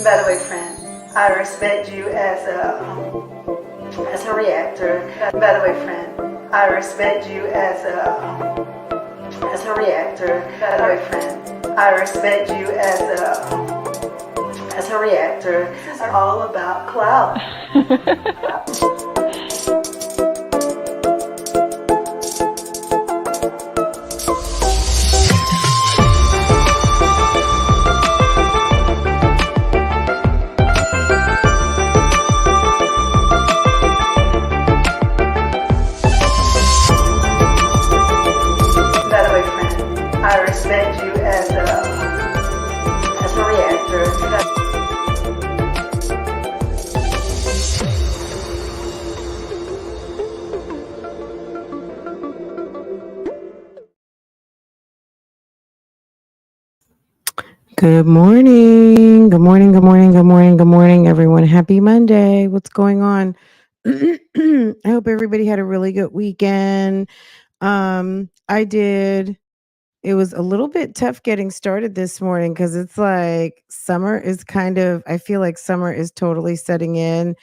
By the way, friend, I respect you as a reactor. By the way, friend, I respect you as a reactor. By the way, friend, I respect you as a reactor. This is all about clout. By the way, friend, I respect you as a reactor. Good morning. Good morning. Good morning. Good morning. Good morning, everyone. Happy Monday. What's going on? I hope everybody had a really good weekend. I did. It was a little bit tough getting started this morning because it's like summer is I feel like summer is totally setting in.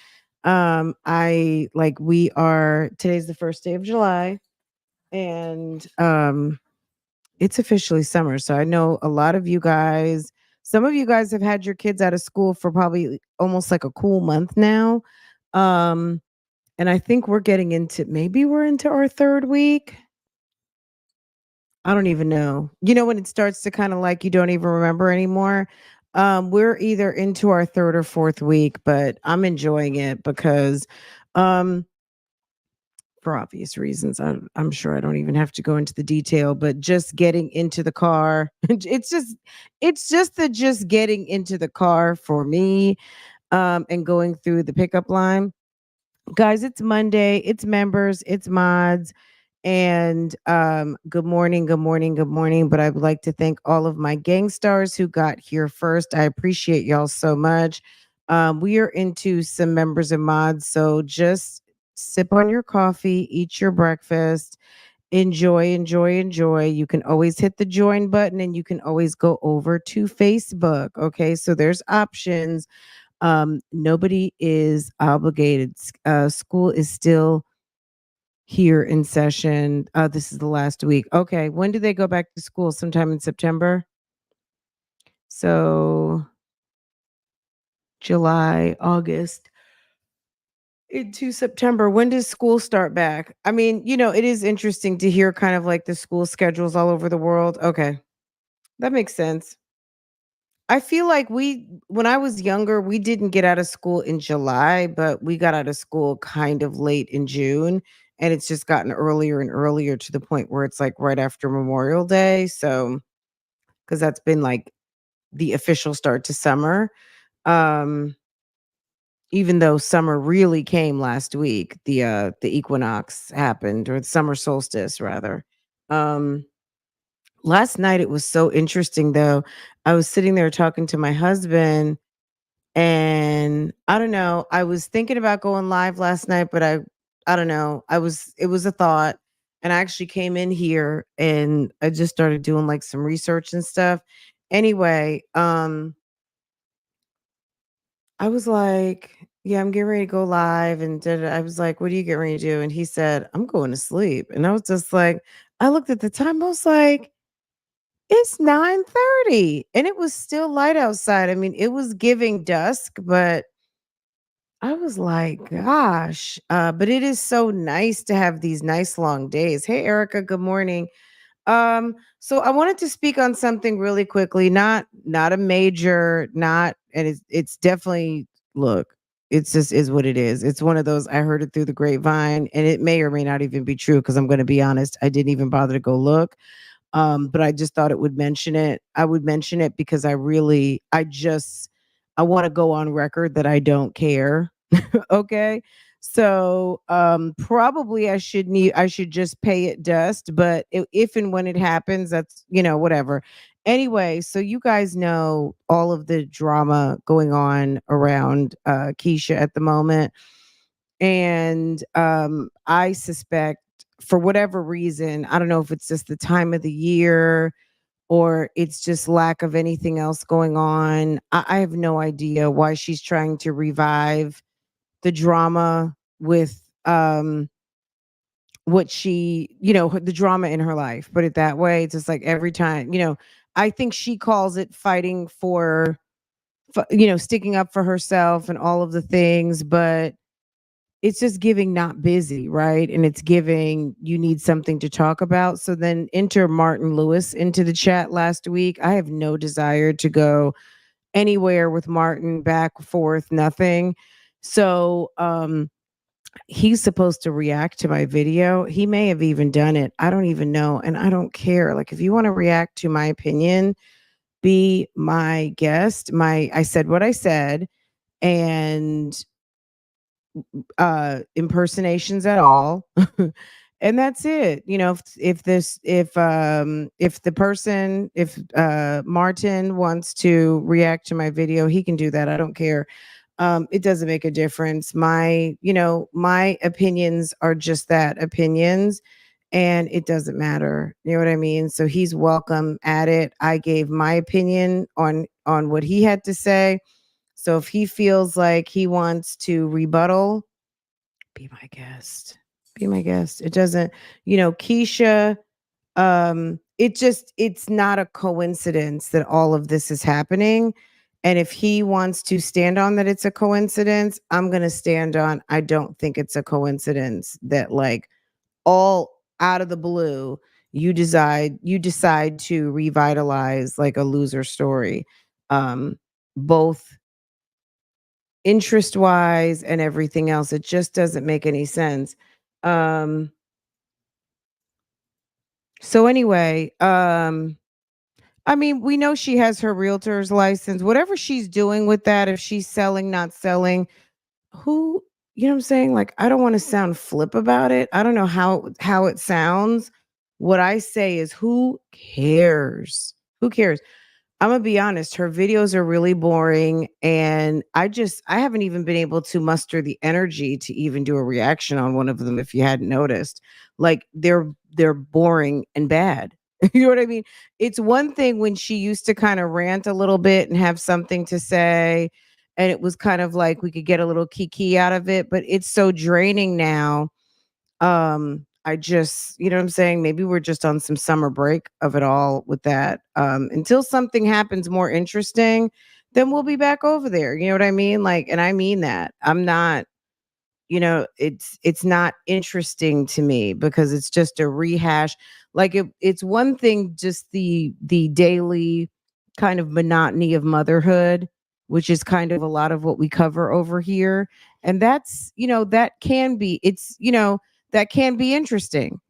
We are, today's the first day of July, and it's officially summer. So I know a lot of you guys, some of you guys have had your kids out of school for probably almost like a cool month now. Um, and I think we're into our third week. I don't even know. You know, when it starts to kind of like you don't even remember anymore. We're either into our third or fourth week, but I'm enjoying it because um for obvious reasons. I'm sure I don't even have to go into the detail, but just getting into the car, it's just getting into the car for me, and going through the pickup line. Guys, it's Monday, it's members, it's mods, and good morning, good morning, good morning. But I would like to thank all of my gang stars who got here first. I appreciate y'all so much. We are into some members and mods, so just sip on your coffee, eat your breakfast, enjoy, enjoy, enjoy. You can always hit the join button and you can always go over to Facebook. Okay, so there's options. Nobody is obligated. School is still here in session. This is the last week. Okay, when do they go back to school? Sometime in September. So July, August into September. When does school start back? I mean, it is interesting to hear kind of like the school schedules all over the world. Okay, that makes sense. I feel like when I was younger, we didn't get out of school in July, but we got out of school kind of late in June. And it's just gotten earlier and earlier to the point where it's like right after Memorial Day. So, because that's been like the official start to summer. Um, Even though summer really came last week, the equinox happened, or the summer solstice rather. Um, Last night it was so interesting though. I was sitting there talking to my husband, and I don't know, I was thinking about going live last night, but I don't know. It was a thought, and I actually came in here and I just started doing like some research and stuff. Anyway, I was like, yeah, I'm getting ready to go live. And I was like, what are you getting ready to do? And he said, I'm going to sleep. And I was just like, I looked at the time, I was like, it's 9:30 and it was still light outside. I mean, it was giving dusk, but I was like, gosh. But it is so nice to have these nice long days. Hey, Erica, good morning. So I wanted to speak on something really quickly, not a major, not and it's definitely look, it's just is what it is. It's one of those I heard it through the grapevine, and it may or may not even be true because I'm gonna be honest, I didn't even bother to go look. But I just thought it would mention it. I would mention it because I want to go on record that I don't care. Okay. So probably I should just pay it dust, but if and when it happens, that's whatever. Anyway, so you guys know all of the drama going on around Keisha at the moment. And I suspect for whatever reason, I don't know if it's just the time of the year or it's just lack of anything else going on. I have no idea why she's trying to revive the drama with what the drama in her life. Put it that way. It's just like every time, I think she calls it fighting for, sticking up for herself and all of the things, but it's just giving not busy, right? And it's giving you need something to talk about. So then enter Martin Lewis into the chat last week. I have no desire to go anywhere with Martin, back forth, nothing. So he's supposed to react to my video. He may have even done it. I don't even know. And I don't care. Like, if you want to react to my opinion, be my guest. I said what I said, and impersonations at all. And that's it. If the person, if Martin wants to react to my video, he can do that. I don't care. It doesn't make a difference. My opinions are just that, opinions, and it doesn't matter. You know what I mean? So he's welcome at it. I gave my opinion on what he had to say. So if he feels like he wants to rebuttal, be my guest. Be my guest. It doesn't, Keisha, it's not a coincidence that all of this is happening. And if he wants to stand on that it's a coincidence, I'm going to stand on I don't think it's a coincidence that, like, all out of the blue you decide to revitalize like a loser story, both interest wise and everything else. It just doesn't make any sense. um so anyway, I mean, we know she has her realtor's license. Whatever she's doing with that, if she's selling, not selling, who, you know what I'm saying? Like, I don't want to sound flip about it. I don't know how it sounds. What I say is, who cares? Who cares? I'm gonna be honest, her videos are really boring, and I haven't even been able to muster the energy to even do a reaction on one of them, if you hadn't noticed. Like, they're boring and bad. You know what I mean? It's one thing when she used to kind of rant a little bit and have something to say, and it was kind of like we could get a little kiki out of it, but it's so draining now. I just, you know what I'm saying? Maybe we're just on some summer break of it all with that. Until something happens more interesting, then we'll be back over there. You know what I mean? Like, and I mean that. I'm not, it's not interesting to me because it's just a rehash. Like, it's one thing, just the daily kind of monotony of motherhood, which is kind of a lot of what we cover over here. And that's, that can be interesting.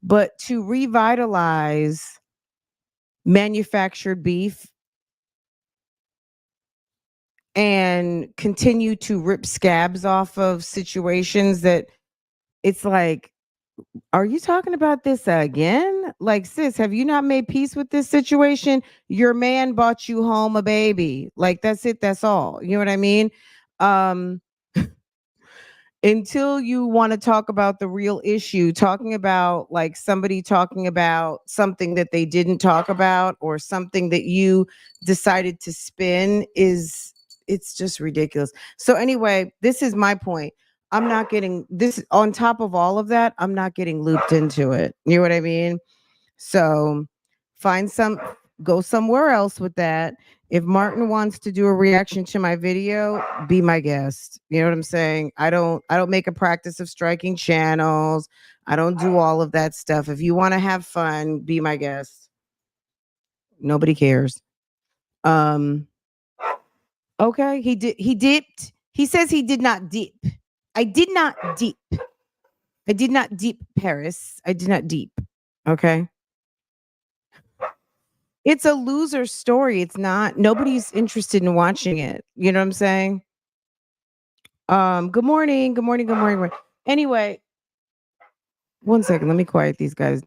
But to revitalize manufactured beef and continue to rip scabs off of situations that, it's like, are you talking about this again? Like, sis, have you not made peace with this situation? Your man bought you home a baby. Like, that's it. That's all. You know what I mean? Um, until you want to talk about the real issue, talking about, like, somebody talking about something that they didn't talk about, or something that you decided to spin, it's just ridiculous. So anyway, this is my point. I'm not getting this on top of all of that. I'm not getting looped into it. You know what I mean? So find some, go somewhere else with that. If Martin wants to do a reaction to my video, be my guest. You know what I'm saying? I don't make a practice of striking channels. I don't do all of that stuff. If you want to have fun, be my guest. Nobody cares. Um okay, he dipped. He says he did not dip. I did not dip. I did not dip, Paris. I did not deep. Okay. It's a loser story. It's not, nobody's interested in watching it. You know what I'm saying? Good morning. Good morning. Good morning. Good morning. Anyway, one second. Let me quiet these guys.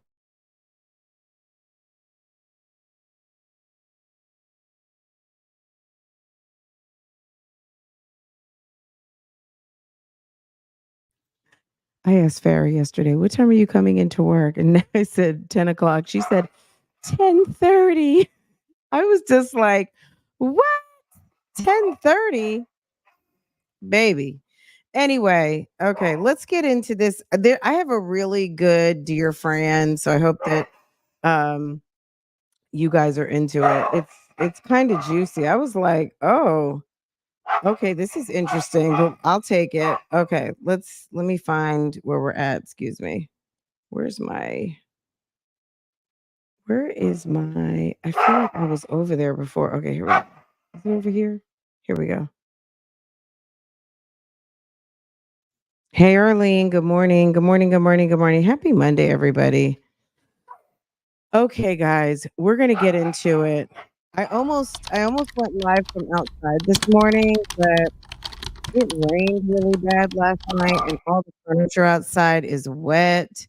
I asked Farah yesterday, what time are you coming into work? And I said 10 o'clock. She said, 10:30. I was just like, what? 10:30? Baby. Anyway, okay, let's get into this. I have a really good dear friend, so I hope that um you guys are into it. It's kind of juicy. I was like, "Oh, okay, this is interesting, but I'll take it." Okay, let me find where we're at. Excuse me. Where's my where is my I feel like I was over there before. Okay, here we go. Is it over here? Here we go. Hey Arlene, good morning. Good morning. Good morning. Good morning. Happy Monday, everybody. Okay, guys, we're gonna get into it. I almost went live from outside this morning, but it rained really bad last night and all the furniture outside is wet.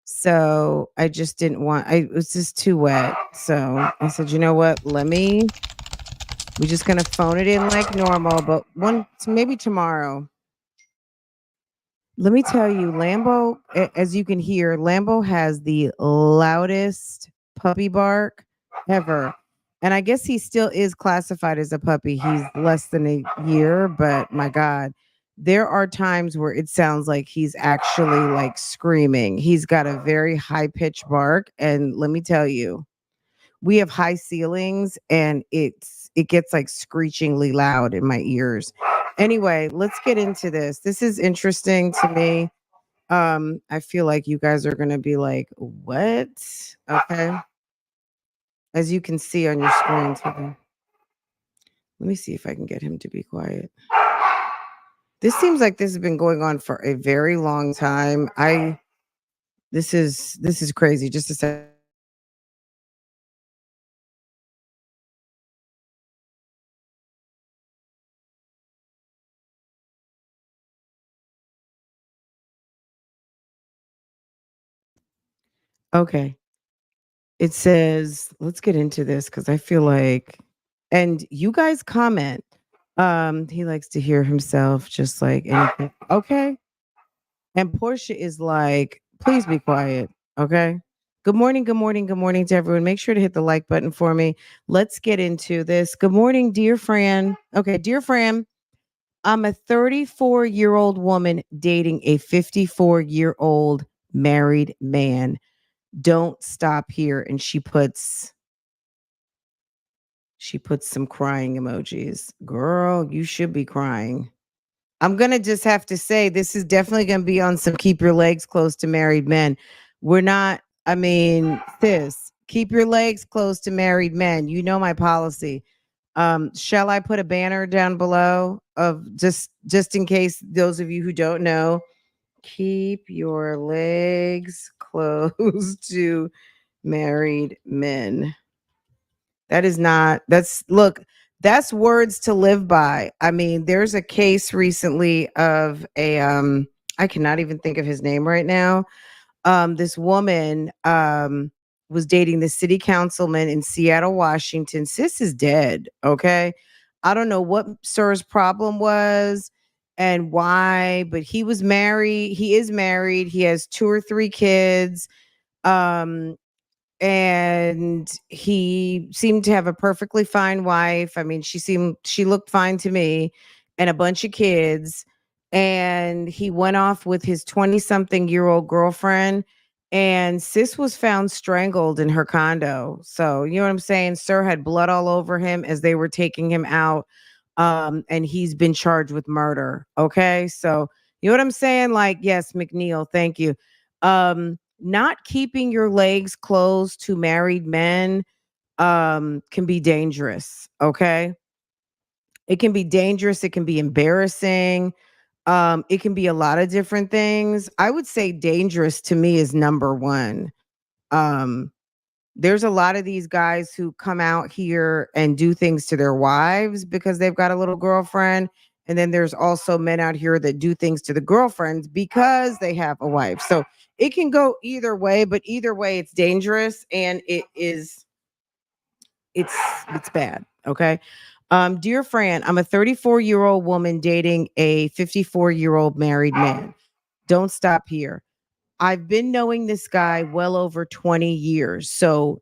So I just didn't want it was just too wet. So I said, you know what? We're just gonna phone it in like normal, but maybe tomorrow. Let me tell you, Lambo, as you can hear, Lambo has the loudest puppy bark ever. And I guess he still is classified as a puppy. He's less than a year, but my God, there are times where it sounds like he's actually like screaming. He's got a very high pitched bark. And let me tell you, we have high ceilings and it gets like screechingly loud in my ears. Anyway, let's get into this. This is interesting to me. I feel like you guys are going to be like, "What?" Okay? As you can see on your screen today. Let me see if I can get him to be quiet. This seems like this has been going on for a very long time. I this is crazy. Just a second. Okay. It says, let's get into this because I feel like, and you guys comment. He likes to hear himself just like anything. Okay. And Portia is like, please be quiet. Okay. Good morning. Good morning. Good morning to everyone. Make sure to hit the like button for me. Let's get into this. Good morning, dear Fran. Okay, dear Fran, I'm a 34-year-old woman dating a 54-year-old married man. Don't stop here. And she puts some crying emojis. Girl, you should be crying. I'm going to just have to say this is definitely going to be on some keep your legs close to married men. We're not, I mean, sis, keep your legs close to married men. You know my policy. Shall I put a banner down below of just in case those of you who don't know, keep your legs close to married men. That is not that's look, that's words to live by. I mean, there's a case recently of a I cannot even think of his name right now. This woman was dating the city councilman in Seattle, Washington. Sis is dead, okay? I don't know what Sir's problem was and why, but he was married. He is married. He has two or three kids. Um and he seemed to have a perfectly fine wife. I mean, she looked fine to me and a bunch of kids. And he went off with his 20-something-year-old girlfriend and sis was found strangled in her condo. So, you know what I'm saying? Sir had blood all over him as they were taking him out. And he's been charged with murder. Okay? So, you know what I'm saying? Like, yes, McNeil, thank you. Not keeping your legs closed to married men can be dangerous. Okay, it can be dangerous, it can be embarrassing, it can be a lot of different things. I would say dangerous to me is number one. um there's a lot of these guys who come out here and do things to their wives because they've got a little girlfriend. And then there's also men out here that do things to the girlfriends because they have a wife. So it can go either way, but either way, it's dangerous and it's it's bad. Okay. Dear Fran, I'm a 34-year-old woman dating a 54-year-old married man. Don't stop here. I've been knowing this guy well over 20 years. So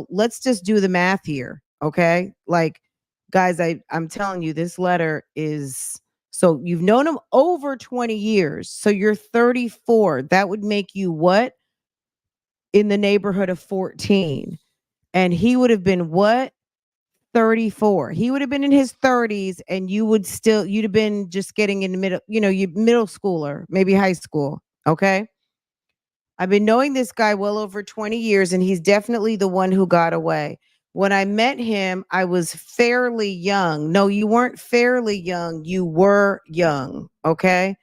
let's just do the math here. Okay. Like, guys, I'm telling you, this letter is so you've known him over 20 years. So you're 34. That would make you what? In the neighborhood of 14. And he would have been what? 34. He would have been in his 30s and you'd have been just getting in the middle, you middle schooler, maybe high school. Okay. I've been knowing this guy well over 20 years, and he's definitely the one who got away. When I met him, I was fairly young. No, you weren't fairly young. You were young. Okay.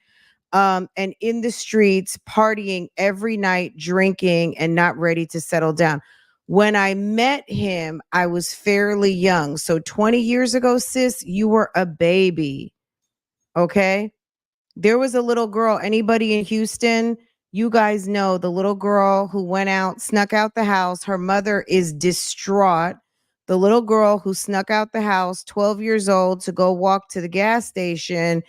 And in the streets, partying every night, drinking, and not ready to settle down. When I met him, I was fairly young. So 20 years ago, sis, you were a baby. Okay. There was a little girl, anybody in Houston, you guys know the little girl who went out, snuck out the house. Her mother is distraught. The little girl who snuck out the house, 12 years old, to go walk to the gas station.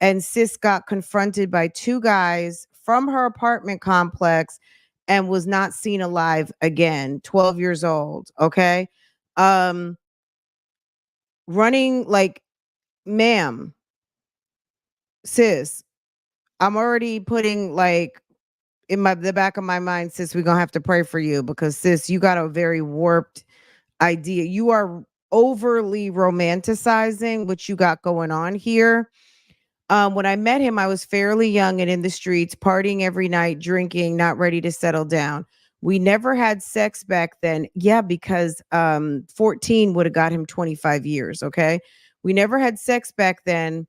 And sis got confronted by two guys from her apartment complex and was not seen alive again, 12 years old. Okay. Um, Running like, ma'am, sis, I'm already putting like in the back of my mind, sis, we're gonna have to pray for you because sis, you got a very warped idea. You are overly romanticizing what you got going on here. When I met him, I was fairly young and in the streets, partying every night, drinking, not ready to settle down. We never had sex back then. Yeah, because 14 would have got him 25 years. Okay. We never had sex back then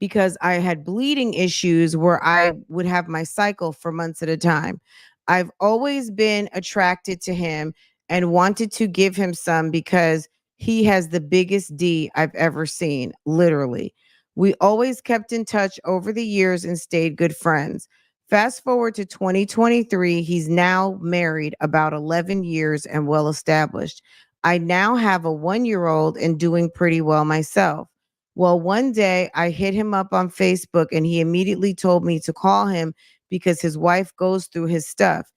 because I had bleeding issues where I would have my cycle for months at a time. I've always been attracted to him and wanted to give him some because he has the biggest D I've ever seen, literally. We always kept in touch over the years and stayed good friends. Fast forward to 2023, he's now married about 11 years and well established. I now have a 1 year old and doing pretty well myself. Well, one day I hit him up on Facebook and he immediately told me to call him because his wife goes through his stuff: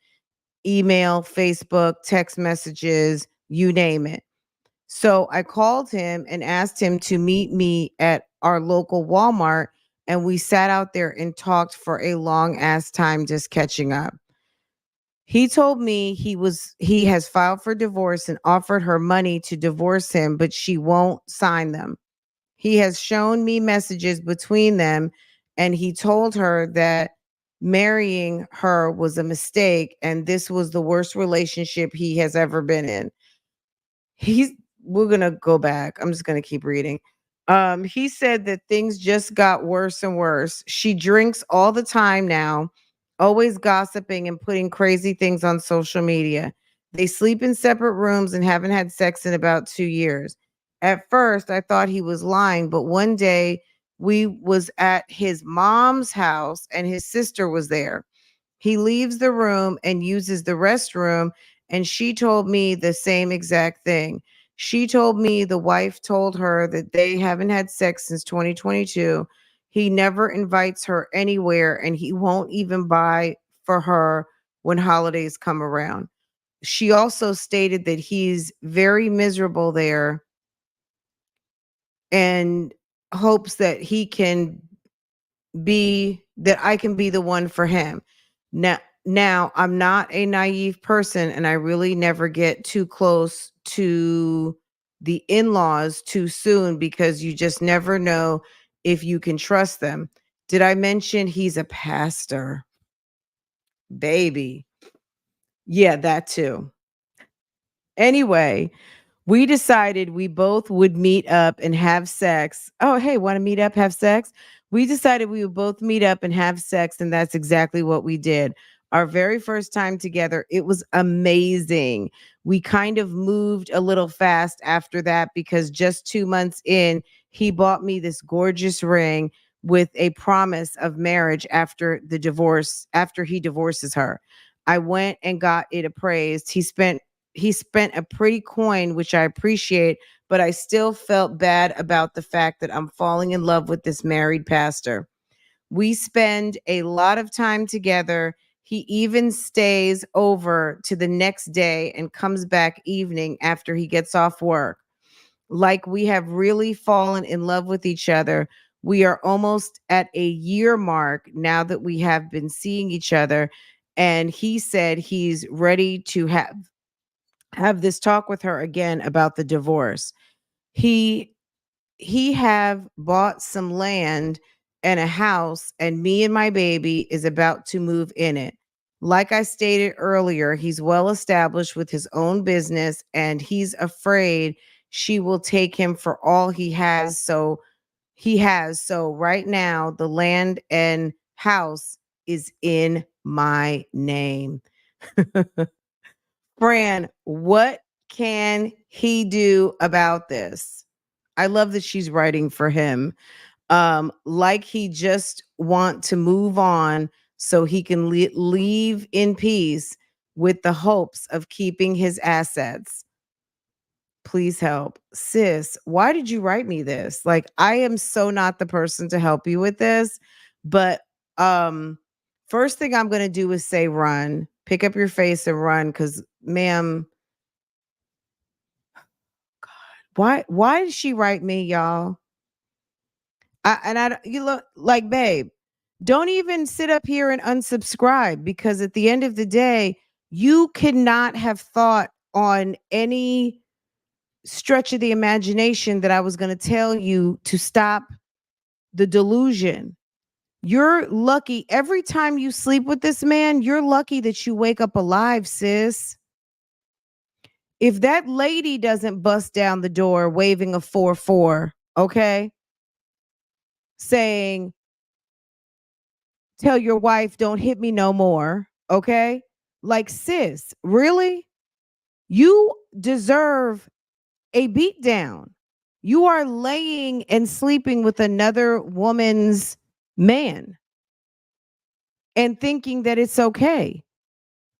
email, Facebook, text messages, you name it. So I called him and asked him to meet me at our local Walmart. And we sat out there and talked for a long ass time, just catching up. He told me he has filed for divorce and offered her money to divorce him, but she won't sign them. He has shown me messages between them, and he told her that marrying her was a mistake and this was the worst relationship he has ever been in. He's We're gonna go back. I'm just gonna keep reading. He said that things just got worse and worse. She drinks all the time now, always gossiping and putting crazy things on social media. They sleep in separate rooms and haven't had sex in about 2 years. At first, I thought he was lying, but one day we was at his mom's house and his sister was there. He leaves the room and uses the restroom, and she told me the same exact thing. She told me the wife told her that they haven't had sex since 2022. He never invites her anywhere, and he won't even buy for her when holidays come around. She also stated that he's very miserable there and hopes that I can be the one for him. Now I'm not a naive person and I really never get too close to the in-laws too soon because you just never know if you can trust them. Did I mention he's a pastor? Baby. Yeah, that too. Anyway, we decided we both would meet up and have sex. Oh, hey, want to meet up, have sex? We decided we would both meet up and have sex, and that's exactly what we did. Our very first time together, it was amazing. We kind of moved a little fast after that because just 2 months in, he bought me this gorgeous ring with a promise of marriage after he divorces her. I went and got it appraised. He spent a pretty coin, which I appreciate, but I still felt bad about the fact that I'm falling in love with this married pastor. We spend a lot of time together. He even stays over to the next day and comes back evening after he gets off work. Like we have really fallen in love with each other. We are almost at a year mark now that we have been seeing each other. And he said he's ready to have this talk with her again about the divorce. He he have bought some land and a house, and me and my baby is about to move in it. Like I stated earlier, he's well established with his own business and he's afraid she will take him for all he has. So right now the land and house is in my name. Fran, what can he do about this? I love that she's writing for him. Like he just want to move on so he can leave in peace with the hopes of keeping his assets. Please help. Sis, why did you write me this? Like I am so not the person to help you with this, but um first thing I'm going to do is say run. Pick up your face and run cuz ma'am, why did she write me, y'all? You look like, babe, don't even sit up here and unsubscribe because at the end of the day, you cannot have thought on any stretch of the imagination that I was going to tell you to stop the delusion. You're lucky every time you sleep with this man, you're lucky that you wake up alive, sis. If that lady doesn't bust down the door waving a 4-4, okay, saying, tell your wife, don't hit me no more, okay? Like, sis, really? You deserve a beat down. You are laying and sleeping with another woman's man and thinking that it's okay.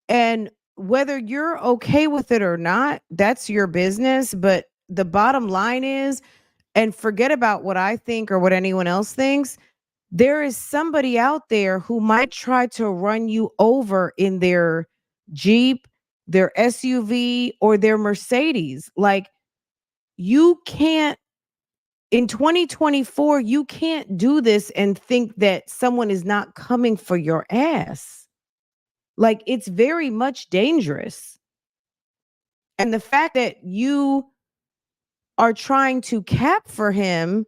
And whether you're okay with it or not, that's your business. But the bottom line is, and forget about what I think or what anyone else thinks, there is somebody out there who might try to run you over in their Jeep, their SUV, or their Mercedes. Like, you can't, in 2024, you can't do this and think that someone is not coming for your ass. Like, it's very much dangerous. And the fact that you are trying to cap for him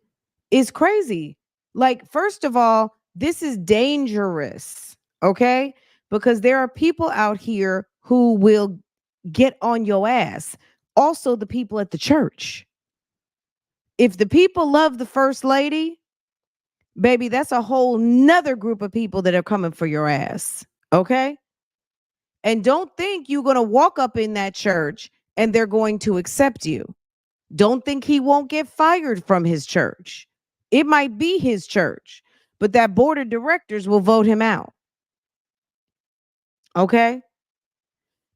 is crazy. Like, first of all, this is dangerous, okay? Because there are people out here who will get on your ass. Also, the people at the church. If the people love the first lady, baby, that's a whole nother group of people that are coming for your ass, okay? And don't think you're going to walk up in that church and they're going to accept you. Don't think he won't get fired from his church. It might be his church, but that board of directors will vote him out. Okay.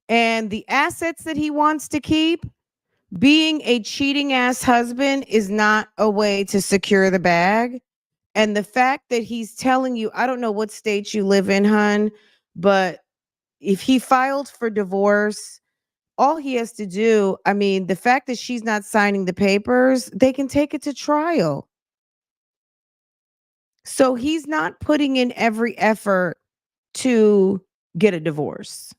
And the assets that he wants to keep, being a cheating ass husband is not a way to secure the bag. And the fact that he's telling you, I don't know what state you live in, hun, but if he filed for divorce, all he has to do, I mean, the fact that she's not signing the papers, they can take it to trial. So he's not putting in every effort to get a divorce.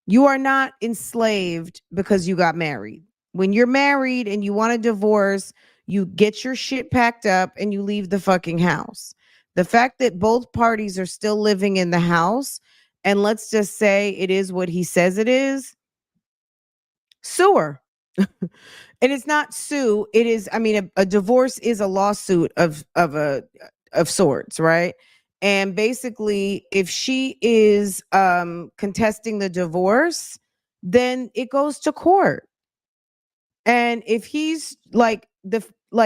You are not enslaved because you got married. When you're married and you want a divorce, you get your shit packed up and you leave the fucking house. The fact that both parties are still living in the house, and let's just say it is what he says it is, sewer. And it's not sue. It is, I mean, a divorce is a lawsuit of sorts, right? And basically, if she is contesting the divorce, then it goes to court. And if he's like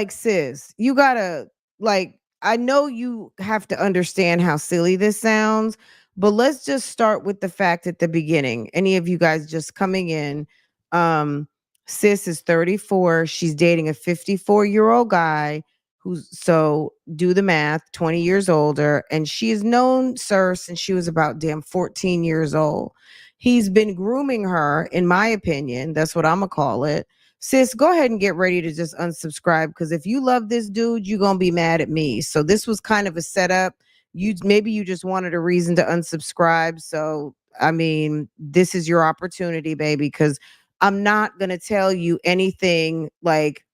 sis, you gotta, like, I know you have to understand how silly this sounds, but let's just start with the fact at the beginning. Any of you guys just coming in, um, sis is 34. She's dating a 54-year-old guy who's so do the math, 20 years older, and she has known Sir since she was about damn 14 years old. He's been grooming her, in my opinion. That's what I'm gonna call it. Sis, go ahead and get ready to just unsubscribe because if you love this dude, you're gonna be mad at me. So this was kind of a setup. Maybe you just wanted a reason to unsubscribe. So I mean, this is your opportunity, baby, because I'm not gonna tell you anything like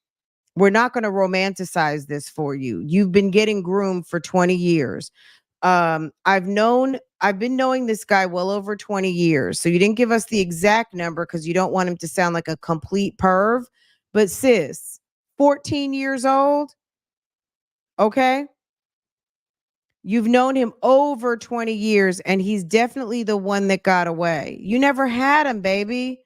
we're not going to romanticize this for you. You've been getting groomed for 20 years. I've been knowing this guy well over 20 years. So you didn't give us the exact number because you don't want him to sound like a complete perv. But sis, 14 years old, okay? You've known him over 20 years, and he's definitely the one that got away. You never had him, baby.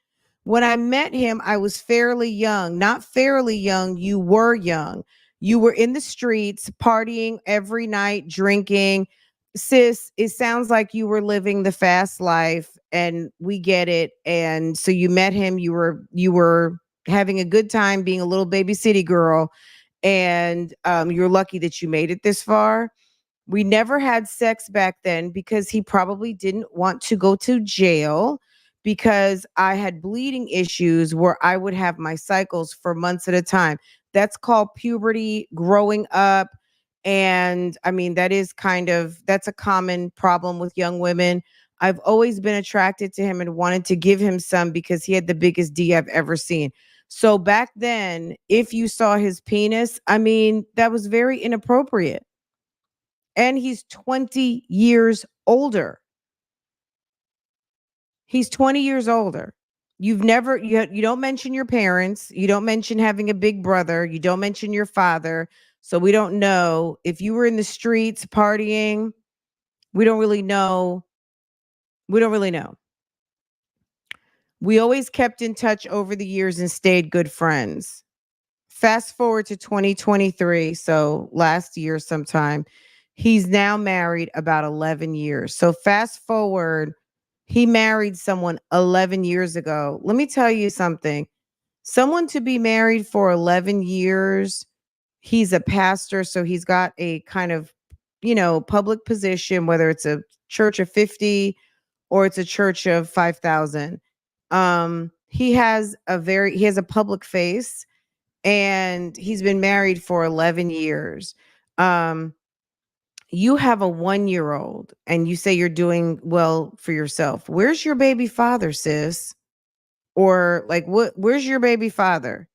When I met him, I was fairly young. Not fairly young, you were young. You were in the streets, partying every night, drinking. Sis, it sounds like you were living the fast life, and we get it. And so you met him, you were having a good time being a little baby city girl, and you're lucky that you made it this far. We never had sex back then because he probably didn't want to go to jail because I had bleeding issues where I would have my cycles for months at a time. That's called puberty, growing up. And I mean, that's a common problem with young women. I've always been attracted to him and wanted to give him some because he had the biggest D I've ever seen. So back then, if you saw his penis, I mean, that was very inappropriate, and he's 20 years older. He's 20 years older. You don't mention your parents, you don't mention having a big brother, you don't mention your father. So we don't know if you were in the streets partying. We don't really know. We don't really know. We always kept in touch over the years and stayed good friends. Fast forward to 2023, so last year sometime, he's now married about 11 years. So fast forward, he married someone 11 years ago. Let me tell you something. Someone to be married for 11 years, he's a pastor, so he's got a kind of, public position, whether it's a church of 50 or it's a church of 5,000. He has a public face, and he's been married for 11 years. Um, you have a 1-year old and you say you're doing well for yourself. Where's your baby father, sis? Or like, where's your baby father?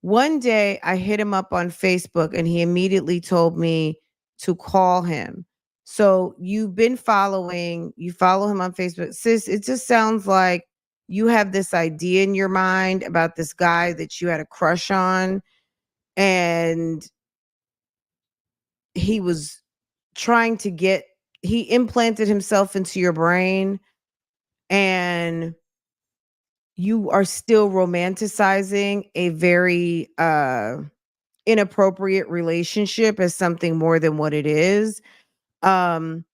One day I hit him up on Facebook and he immediately told me to call him. So you follow him on Facebook. Sis, it just sounds like you have this idea in your mind about this guy that you had a crush on, and he was trying to get he implanted himself into your brain, and you are still romanticizing a very inappropriate relationship as something more than what it is. um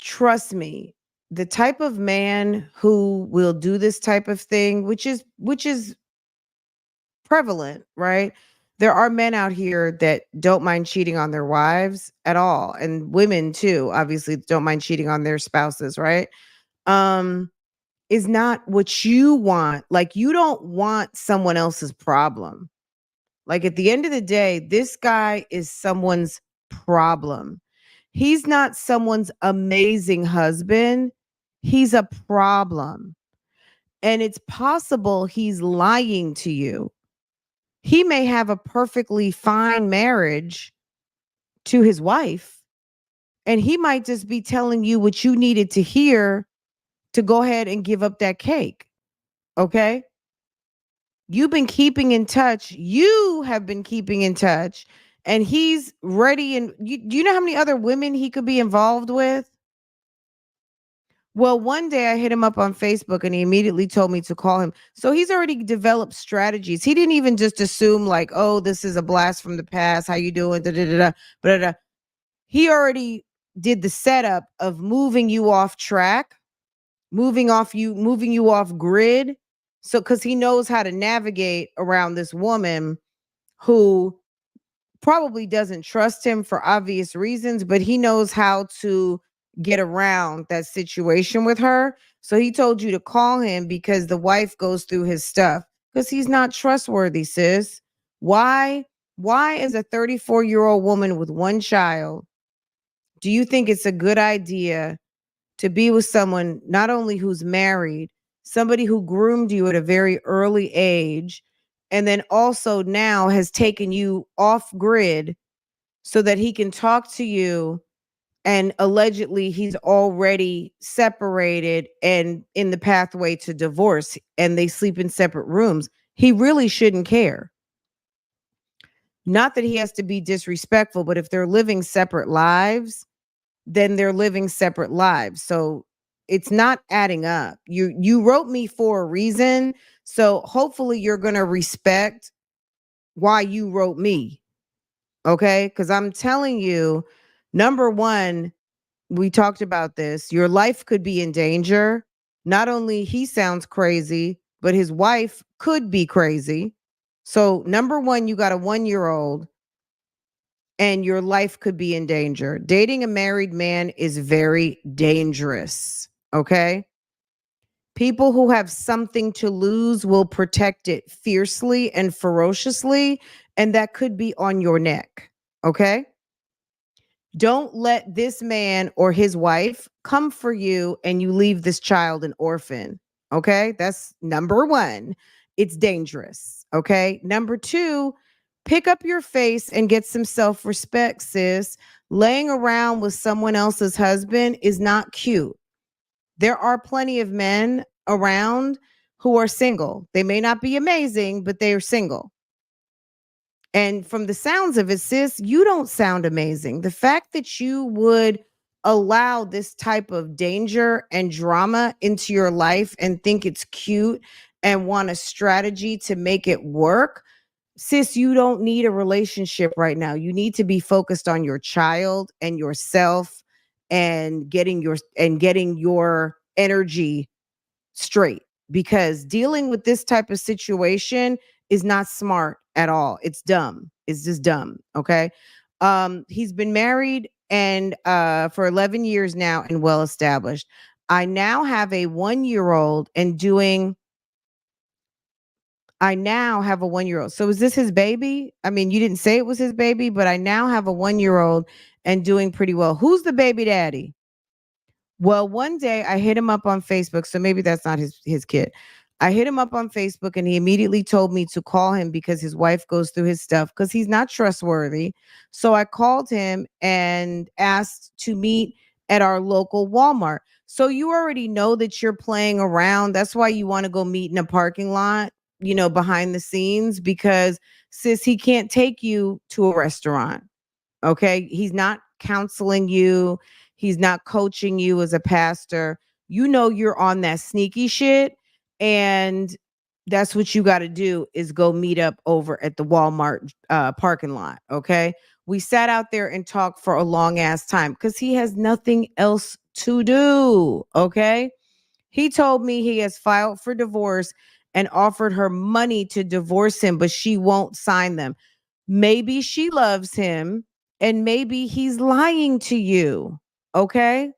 Trust me, the type of man who will do this type of thing, which is prevalent, right? There are men out here that don't mind cheating on their wives at all, and women too, obviously, don't mind cheating on their spouses, right? Um, is not what you want. Like, you don't want someone else's problem. Like, at the end of the day, this guy is someone's problem. He's not someone's amazing husband. He's a problem. And it's possible he's lying to you. He may have a perfectly fine marriage to his wife, and he might just be telling you what you needed to hear to go ahead and give up that cake. Okay? You've been keeping in touch. You have been keeping in touch, and he's ready. And do you know how many other women he could be involved with? Well, one day I hit him up on Facebook and he immediately told me to call him. So he's already developed strategies. He didn't even just assume like, "Oh, this is a blast from the past. How you doing?" Da, da, da, da, da, da. He already did the setup of moving you off track, moving you off grid. So cuz he knows how to navigate around this woman who probably doesn't trust him for obvious reasons, but he knows how to get around that situation with her. So he told you to call him because the wife goes through his stuff because he's not trustworthy, sis. Why? Why, as a 34-year-old woman with one child, do you think it's a good idea to be with someone not only who's married, somebody who groomed you at a very early age, and then also now has taken you off grid so that he can talk to you, and allegedly he's already separated and in the pathway to divorce, and they sleep in separate rooms? He really shouldn't care. Not that he has to be disrespectful, but if they're living separate lives, then they're living separate lives. So it's not adding up. You wrote me for a reason. So hopefully you're going to respect why you wrote me. Okay? Cuz I'm telling you, number 1, we talked about this. Your life could be in danger. Not only he sounds crazy, but his wife could be crazy. So number 1, you got a 1-year-old and your life could be in danger. Dating a married man is very dangerous. Okay. People who have something to lose will protect it fiercely and ferociously, and that could be on your neck. Okay. Don't let this man or his wife come for you and you leave this child an orphan. Okay. That's number 1. It's dangerous. Okay. Number 2, pick up your face and get some self respect, sis. Laying around with someone else's husband is not cute. There are plenty of men around who are single. They may not be amazing, but they are single. And from the sounds of it, sis, you don't sound amazing. The fact that you would allow this type of danger and drama into your life and think it's cute and want a strategy to make it work, sis, you don't need a relationship right now. You need to be focused on your child and yourself and getting your energy straight, because dealing with this type of situation is not smart at all. It's dumb. It's just dumb. Okay. He's been married and for 11 years now and well established. I now have a 1-year-old and doing I now have a 1-year-old. So is this his baby? I mean, you didn't say it was his baby, but I now have a 1-year-old and doing pretty well. Who's the baby daddy? Well, one day I hit him up on Facebook, so maybe that's not his kid. I hit him up on Facebook and he immediately told me to call him because his wife goes through his stuff because he's not trustworthy. So I called him and asked to meet at our local Walmart. So you already know that you're playing around. That's why you want to go meet in a parking lot, behind the scenes, because sis, he can't take you to a restaurant. Okay. He's not counseling you. He's not coaching you as a pastor. You're on that sneaky shit. And that's what you got to do, is go meet up over at the Walmart parking lot. Okay. We sat out there and talked for a long ass time because he has nothing else to do. Okay. He told me he has filed for divorce and offered her money to divorce him, but she won't sign them. Maybe she loves him and maybe he's lying to you. Okay.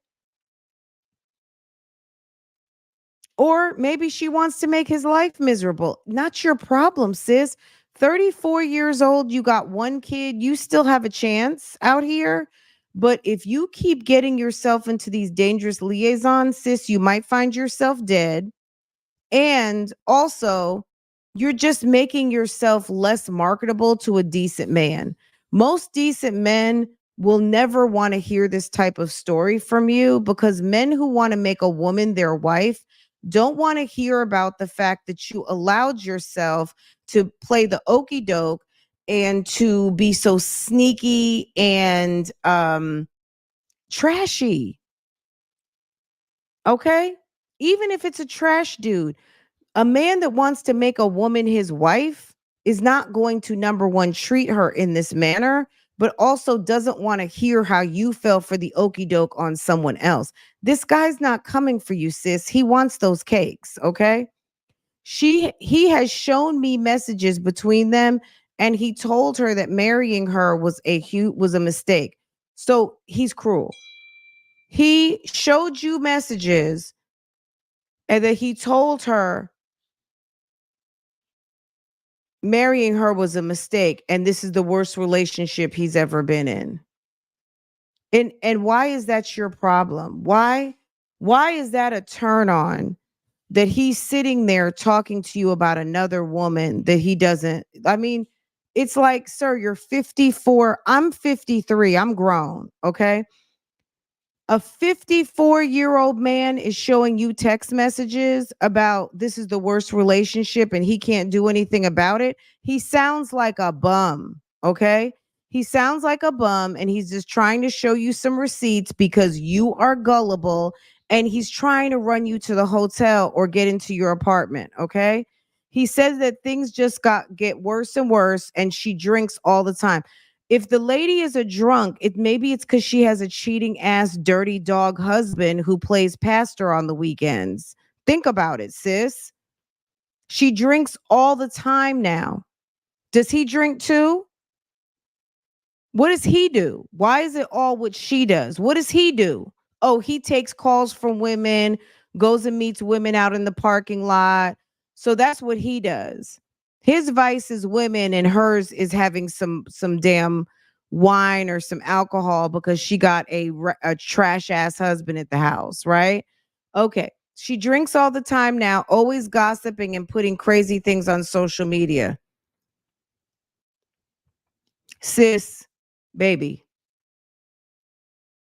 Or maybe she wants to make his life miserable. Not your problem, sis. 34 years old, you got one kid, you still have a chance out here. But if you keep getting yourself into these dangerous liaisons, sis, you might find yourself dead. And also, you're just making yourself less marketable to a decent man. Most decent men will never want to hear this type of story from you, because men who want to make a woman their wife don't want to hear about the fact that you allowed yourself to play the okey doke and to be so sneaky and trashy. Okay? Even if it's a trash dude, a man that wants to make a woman his wife is not going to, number 1, treat her in this manner, but also doesn't want to hear how you fell for the okey doke on someone else. This guy's not coming for you, sis. He wants those cakes. Okay. He has shown me messages between them, and he told her that marrying her was a mistake. So he's cruel. He showed you messages and that he told her marrying her was a mistake and this is the worst relationship he's ever been in. And why is that your problem? Why is that a turn on that he's sitting there talking to you about another woman that he doesn't? I mean, it's like, sir, you're 54. I'm 53. I'm grown, okay? A 54-year-old man is showing you text messages about this is the worst relationship and he can't do anything about it. He sounds like a bum, okay? He sounds like a bum and he's just trying to show you some receipts because you are gullible and he's trying to run you to the hotel or get into your apartment, okay? He says that things just get worse and worse and she drinks all the time. If the lady is a drunk, maybe it's because she has a cheating ass, dirty dog husband who plays pastor on the weekends. Think about it, sis. She drinks all the time now. Does he drink too? What does he do? Why is it all what she does? What does he do? Oh, he takes calls from women, goes and meets women out in the parking lot. So that's what he does. His vice is women and hers is having some damn wine or some alcohol because she got a trash ass husband at the house, right? Okay. She drinks all the time now, always gossiping and putting crazy things on social media. Sis, baby,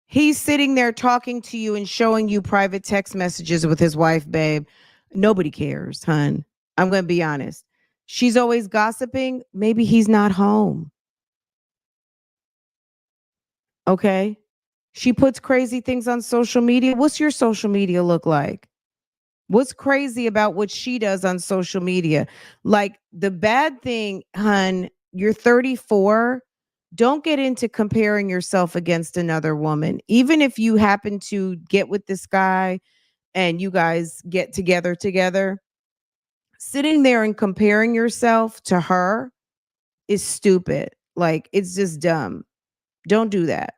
he's sitting there talking to you and showing you private text messages with his wife, babe. Nobody cares, hun. I'm going to be honest. She's always gossiping. Maybe he's not home. Okay. She puts crazy things on social media. What's your social media look like? What's crazy about what she does on social media? Like the bad thing, hun, you're 34. Don't get into comparing yourself against another woman. Even if you happen to get with this guy and you guys get together, sitting there and comparing yourself to her is stupid. Like it's just dumb. Don't do that.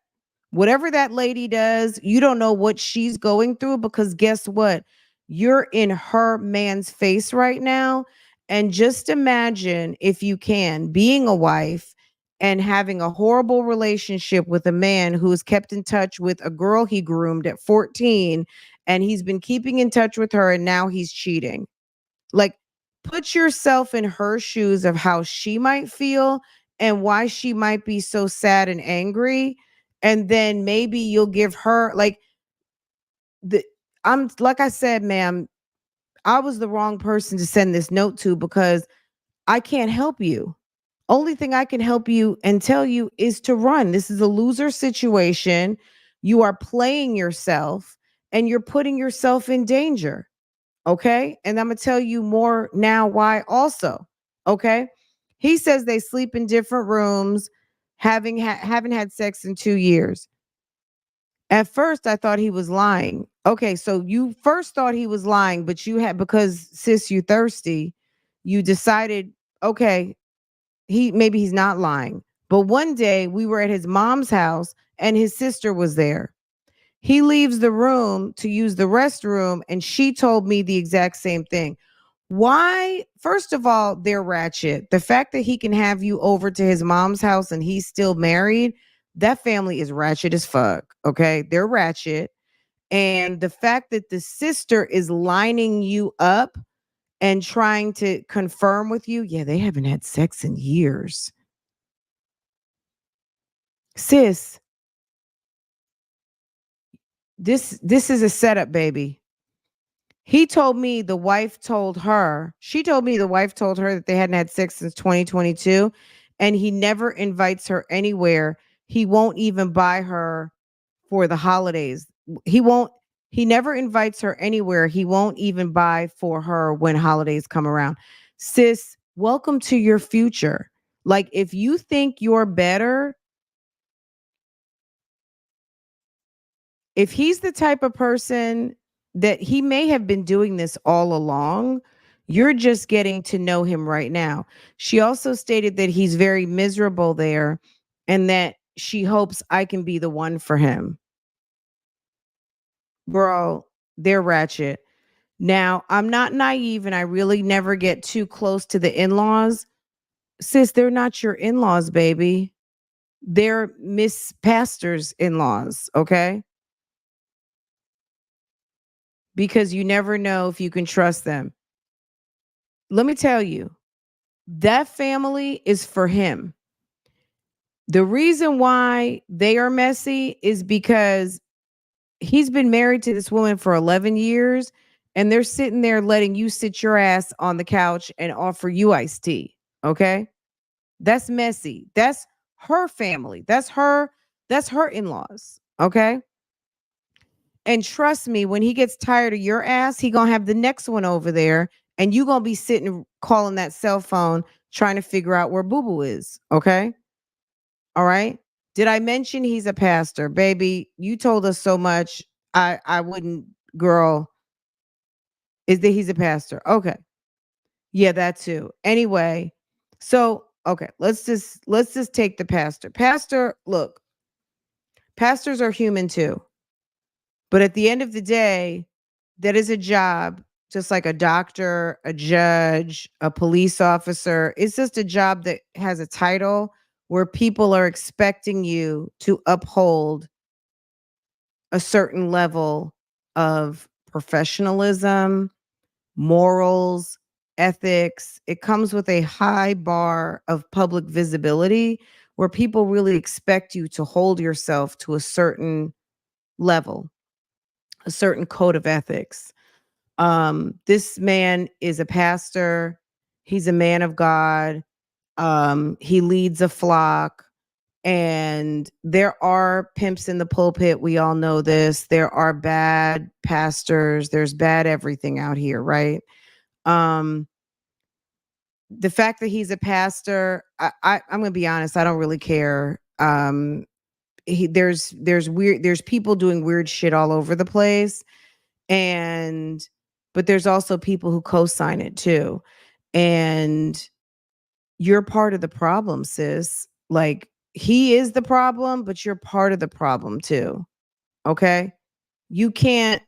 Whatever that lady does, you don't know what she's going through because guess what? You're in her man's face right now. And just imagine, if you can, being a wife and having a horrible relationship with a man who is kept in touch with a girl he groomed at 14 and he's been keeping in touch with her and now he's cheating. Like, put yourself in her shoes of how she might feel and why she might be so sad and angry. And then maybe you'll give her like the I'm like I said, ma'am, I was the wrong person to send this note to because I can't help you. Only thing I can help you and tell you is to run. This is a loser situation. You are playing yourself and you're putting yourself in danger. Okay. And I'm going to tell you more now why also. Okay. He says they sleep in different rooms, haven't had sex in 2 years. At first, I thought he was lying. Okay. So you first thought he was lying, but you had, because sis, you thirsty, you decided, okay, maybe he's not lying. But one day we were at his mom's house and his sister was there. He leaves the room to use the restroom, and she told me the exact same thing. Why? First of all, they're ratchet. The fact that he can have you over to his mom's house and he's still married, that family is ratchet as fuck. Okay. They're ratchet. And the fact that the sister is lining you up and trying to confirm with you, yeah, they haven't had sex in years. Sis, this is a setup, baby. He told me the wife told her, she told me the wife told her that they hadn't had sex since 2022 and he never invites her anywhere. He won't even buy her for the holidays. He won't he never invites her anywhere. He won't even buy for her when holidays come around. Sis, welcome to your future. Like if you think you're better, if he's the type of person that he may have been doing this all along, You're just getting to know him right now. She also stated that he's very miserable there and that she hopes I can be the one for him. Bro, they're ratchet. Now, I'm not naive and I really never get too close to the in laws. Sis, they're not your in laws, baby. They're Miss Pastor's in laws, okay? Because you never know if you can trust them. Let me tell you, that family is for him. The reason why they are messy is because he's been married to this woman for 11 years and they're sitting there letting you sit your ass on the couch and offer you iced tea. Okay. That's messy. That's her family. That's her in-laws. Okay. And trust me, when he gets tired of your ass, he gonna have the next one over there and you gonna be sitting calling that cell phone trying to figure out where Boo Boo is. Okay. All right. Did I mention he's a pastor? Baby, you told us so much. I wouldn't, girl, is that he's a pastor. Okay. Yeah, that too. Anyway, so okay, let's just take the pastor. Pastor, look, pastors are human too. But at the end of the day, that is a job just like a doctor, a judge, a police officer. It's just a job that has a title where people are expecting you to uphold a certain level of professionalism, morals, ethics. It comes with a high bar of public visibility where people really expect you to hold yourself to a certain level, a certain code of ethics. This man is a pastor. He's a man of God. He leads a flock. And there are pimps in the pulpit. We all know this. There are bad pastors. There's bad everything out here, right? Um, the fact that he's a pastor, I'm gonna be honest, I don't really care. There's people doing weird shit all over the place. And but there's also people who co-sign it too. And you're part of the problem, sis. Like he is the problem, but you're part of the problem too. Okay? You can't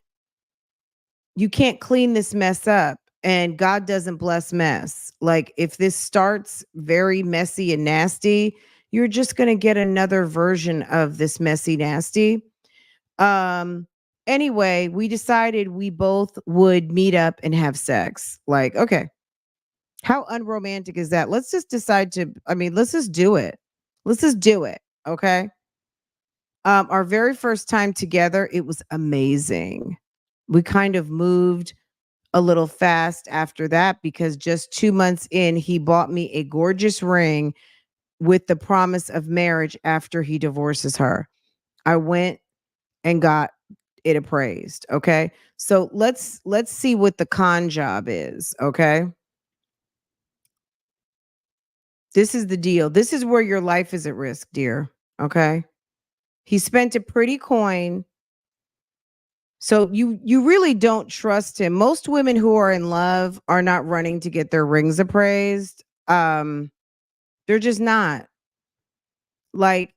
you can't clean this mess up and God doesn't bless mess. Like if this starts very messy and nasty, you're just going to get another version of this messy nasty. Um anyway, we decided we both would meet up and have sex. Like, okay, how unromantic is that? Let's just decide to, I mean, let's just do it. Let's just do it. Okay. Our very first time together, it was amazing. We kind of moved a little fast after that because just 2 months in, he bought me a gorgeous ring with the promise of marriage after he divorces her. I went and got it appraised. Okay. So let's see what the con job is. Okay. This is the deal. This is where your life is at risk, dear. Okay. He spent a pretty coin. So you really don't trust him. Most women who are in love are not running to get their rings appraised. They're just not. Like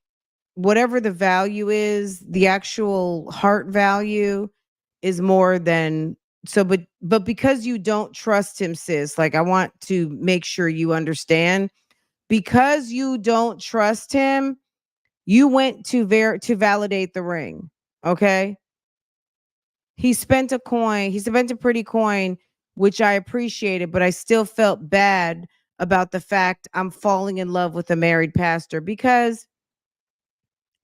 whatever the value is, the actual heart value is more than so but because you don't trust him, sis, like I want to make sure you understand. Because you don't trust him, you went to validate the ring. Okay? He spent a pretty coin, which I appreciated, but I still felt bad about the fact I'm falling in love with a married pastor because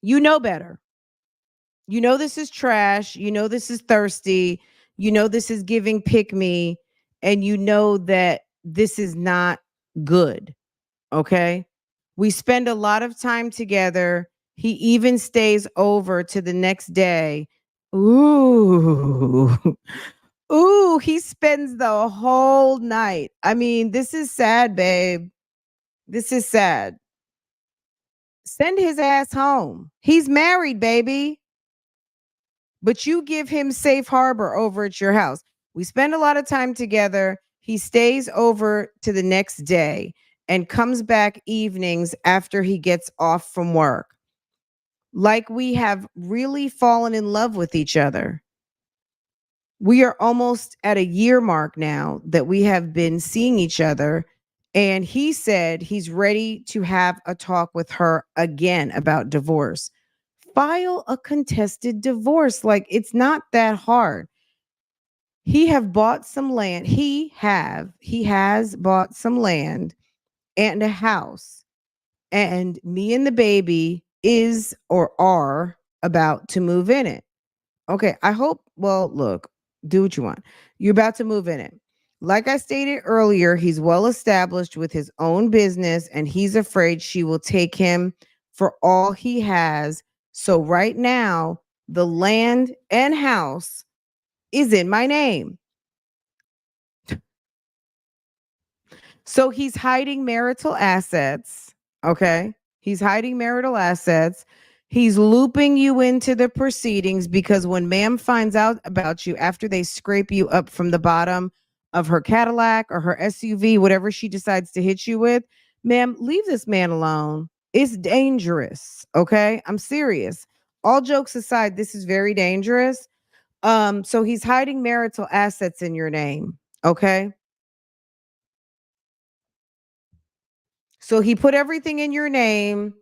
you know better. You know this is trash, you know this is thirsty, you know this is giving pick me, and you know that this is not good. Okay? We spend a lot of time together. He even stays over to the next day. Ooh. Ooh, he spends the whole night. I mean, this is sad, babe. This is sad. Send his ass home. He's married, baby. But you give him safe harbor over at your house. We spend a lot of time together. He stays over to the next day and comes back evenings after he gets off from work. Like we have really fallen in love with each other. We are almost at a year mark now that we have been seeing each other. And he said he's ready to have a talk with her again about divorce. File a contested divorce. Like it's not that hard. He have bought some land. He has bought some land and a house. And me and the baby is or are about to move in it. Okay, I hope, well, look, do what you want. You're about to move in it. Like I stated earlier, he's well established with his own business and he's afraid she will take him for all he has. So right now, the land and house is in my name. So he's hiding marital assets. Okay. He's hiding marital assets. He's looping you into the proceedings because when ma'am finds out about you after they scrape you up from the bottom of her Cadillac or her SUV, whatever she decides to hit you with, ma'am, leave this man alone. It's dangerous. Okay. I'm serious. All jokes aside, this is very dangerous. So he's hiding marital assets in your name. Okay. So he put everything in your name.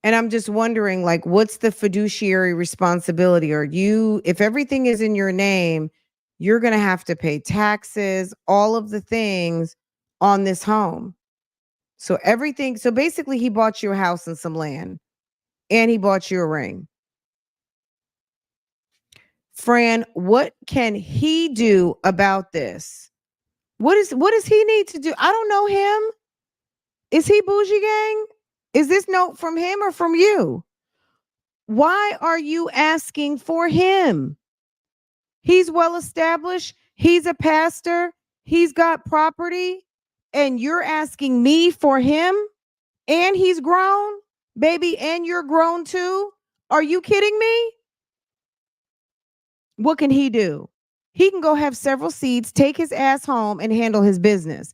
And I'm just wondering, like, what's the fiduciary responsibility? Are you, if everything is in your name, you're going to have to pay taxes, all of the things on this home. So everything, so basically, he bought you a house and some land, and he bought you a ring. Fran, what can he do about this? What does he need to do? I don't know him. Is he Bougiegang? Is this note from him or from you? Why are you asking for him? He's well established. He's a pastor. He's got property. And you're asking me for him? And he's grown, baby, and you're grown too? Are you kidding me? What can he do? He can go have several seats, take his ass home, and handle his business.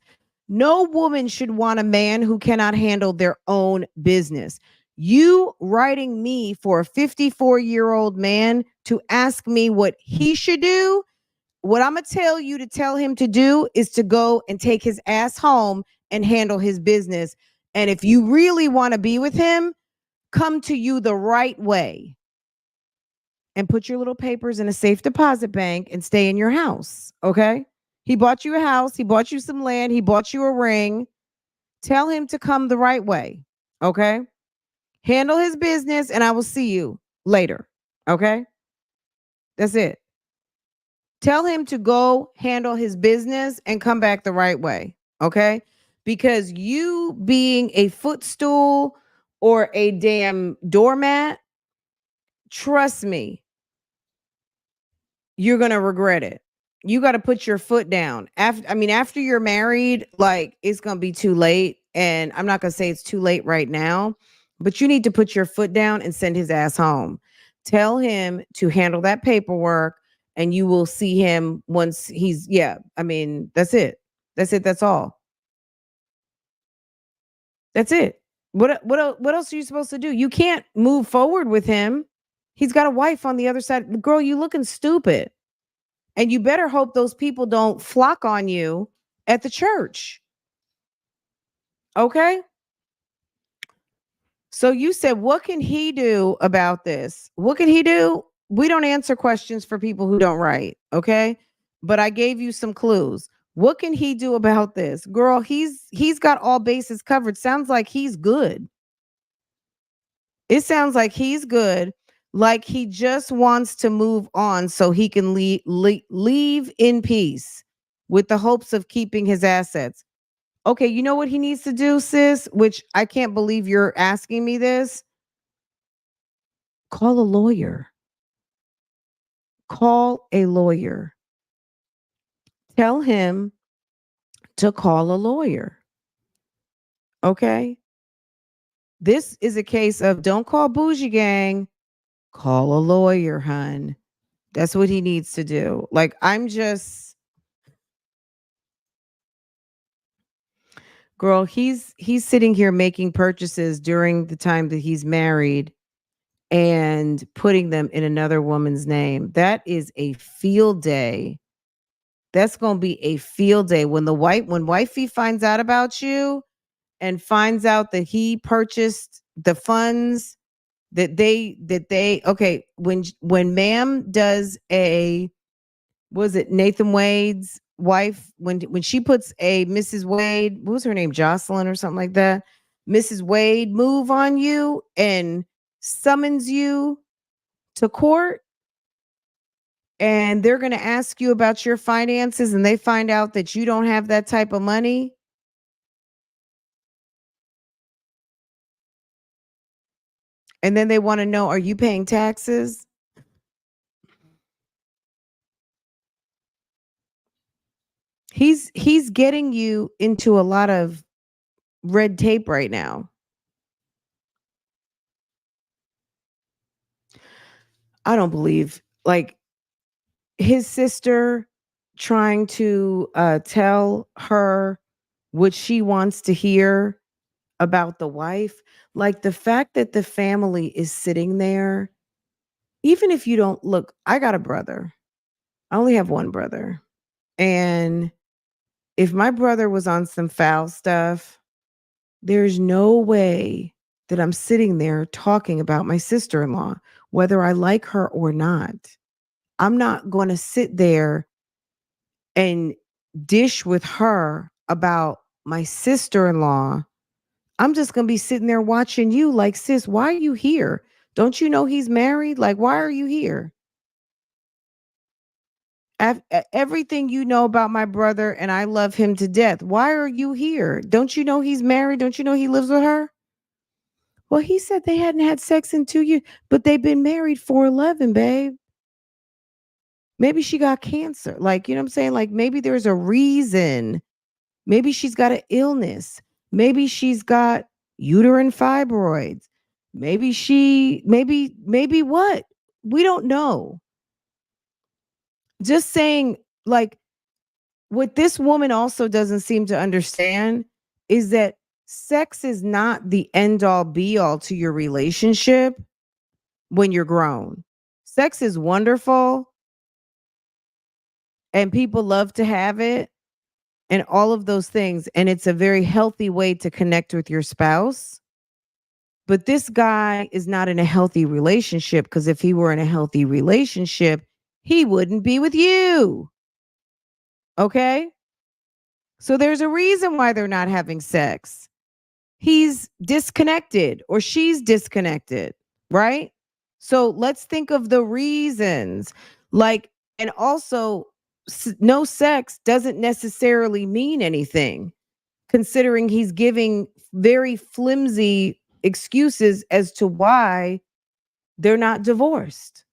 No woman should want a man who cannot handle their own business. You writing me for a 54-year-old man to ask me what he should do, what I'm going to tell you to tell him to do is to go and take his ass home and handle his business. And if you really want to be with him, come to you the right way and put your little papers in a safe deposit bank and stay in your house. Okay. He bought you a house. He bought you some land. He bought you a ring. Tell him to come the right way. Okay. Handle his business and I will see you later. Okay. That's it. Tell him to go handle his business and come back the right way. Okay. Because you being a footstool or a damn doormat, trust me, you're going to regret it. You got to put your foot down. After you're married, like it's going to be too late. And I'm not going to say it's too late right now, but you need to put your foot down and send his ass home. Tell him to handle that paperwork and you will see him once he's, yeah. That's it. That's it. That's all. That's it. What else are you supposed to do? You can't move forward with him. He's got a wife on the other side. Girl, you looking stupid. And you better hope those people don't flock on you at the church. Okay? So you said, what can he do about this? What can he do? We don't answer questions for people who don't write. Okay? But I gave you some clues. What can he do about this? Girl, he's got all bases covered. Sounds like he's good. It sounds like he's good. Like he just wants to move on so he can leave in peace with the hopes of keeping his assets. Okay, you know what he needs to do, sis? Which I can't believe you're asking me this. Call a lawyer. Call a lawyer. Tell him to call a lawyer. Okay? This is a case of don't call Bougiegang, call a lawyer, hun. That's what he needs to do. Like, I'm just Girl, he's sitting here making purchases during the time that he's married and putting them in another woman's name. That is a field day. That's going to be a field day when wifey finds out about you and finds out that he purchased the funds that they okay, when ma'am does a, was it Nathan Wade's wife, when she puts a Mrs. Wade, what was her name, Jocelyn or something like that, Mrs. Wade move on you and summons you to court, and they're going to ask you about your finances and they find out that you don't have that type of money, and then they want to know, are you paying taxes? He's getting you into a lot of red tape right now. I don't believe, like, his sister trying to tell her what she wants to hear about the wife. Like, the fact that the family is sitting there, even if you don't look, I got a brother. I only have one brother. And if my brother was on some foul stuff, there's no way that I'm sitting there talking about my sister in law, whether I like her or not. I'm not going to sit there and dish with her about my sister in law. I'm just going to be sitting there watching you like, sis, why are you here? Don't you know he's married? Like, why are you here? Everything you know about my brother, and I love him to death. Why are you here? Don't you know he's married? Don't you know he lives with her? Well, he said they hadn't had sex in 2 years, but they've been married for 11, babe. Maybe she got cancer. Like, you know what I'm saying? Like, maybe there's a reason. Maybe she's got an illness. Maybe she's got uterine fibroids. Maybe what? We don't know. Just saying, like, what this woman also doesn't seem to understand is that sex is not the end all be all to your relationship when you're grown. Sex is wonderful and people love to have it and all of those things. And it's a very healthy way to connect with your spouse. But this guy is not in a healthy relationship, because if he were in a healthy relationship, he wouldn't be with you. Okay? So there's a reason why they're not having sex. He's disconnected or she's disconnected, right? So let's think of the reasons. Like, and also, no sex doesn't necessarily mean anything, considering he's giving very flimsy excuses as to why they're not divorced.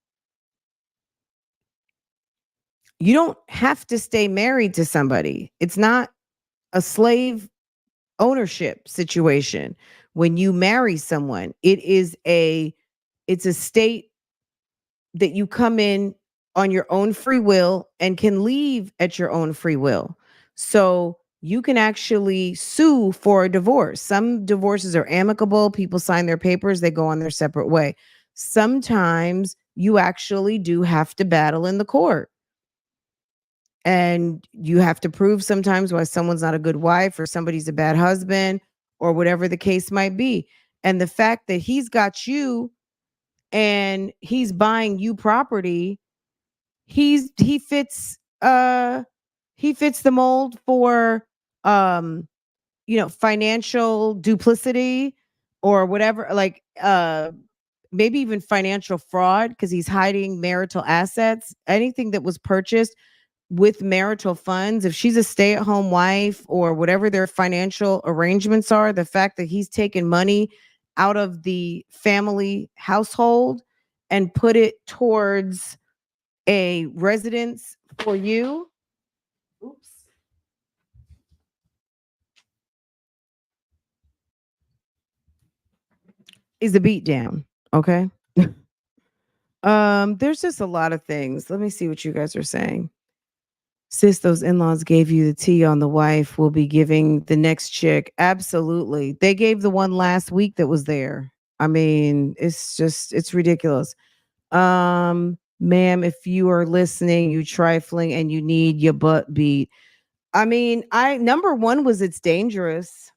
You don't have to stay married to somebody. It's not a slave ownership situation. When you marry someone, it's a state that you come in on your own free will and can leave at your own free will. So you can actually sue for a divorce. Some divorces are amicable, people sign their papers, they go on their separate way. Sometimes you actually do have to battle in the court. And you have to prove sometimes why someone's not a good wife or somebody's a bad husband or whatever the case might be. And the fact that he's got you and he's buying you property, he fits he fits the mold for financial duplicity or whatever, like maybe even financial fraud, because he's hiding marital assets, anything that was purchased with marital funds. If she's a stay-at-home wife or whatever their financial arrangements are, the fact that he's taken money out of the family household and put it towards a residence for you, oops, is a beat down. Okay. There's just a lot of things. Let me see what you guys are saying. Sis, those in-laws gave you the tea on the wife. We'll be giving the next chick. Absolutely. They gave the one last week that was there. I mean, it's ridiculous. Ma'am, if you are listening, you trifling and you need your butt beat. I mean, I number one was it's dangerous.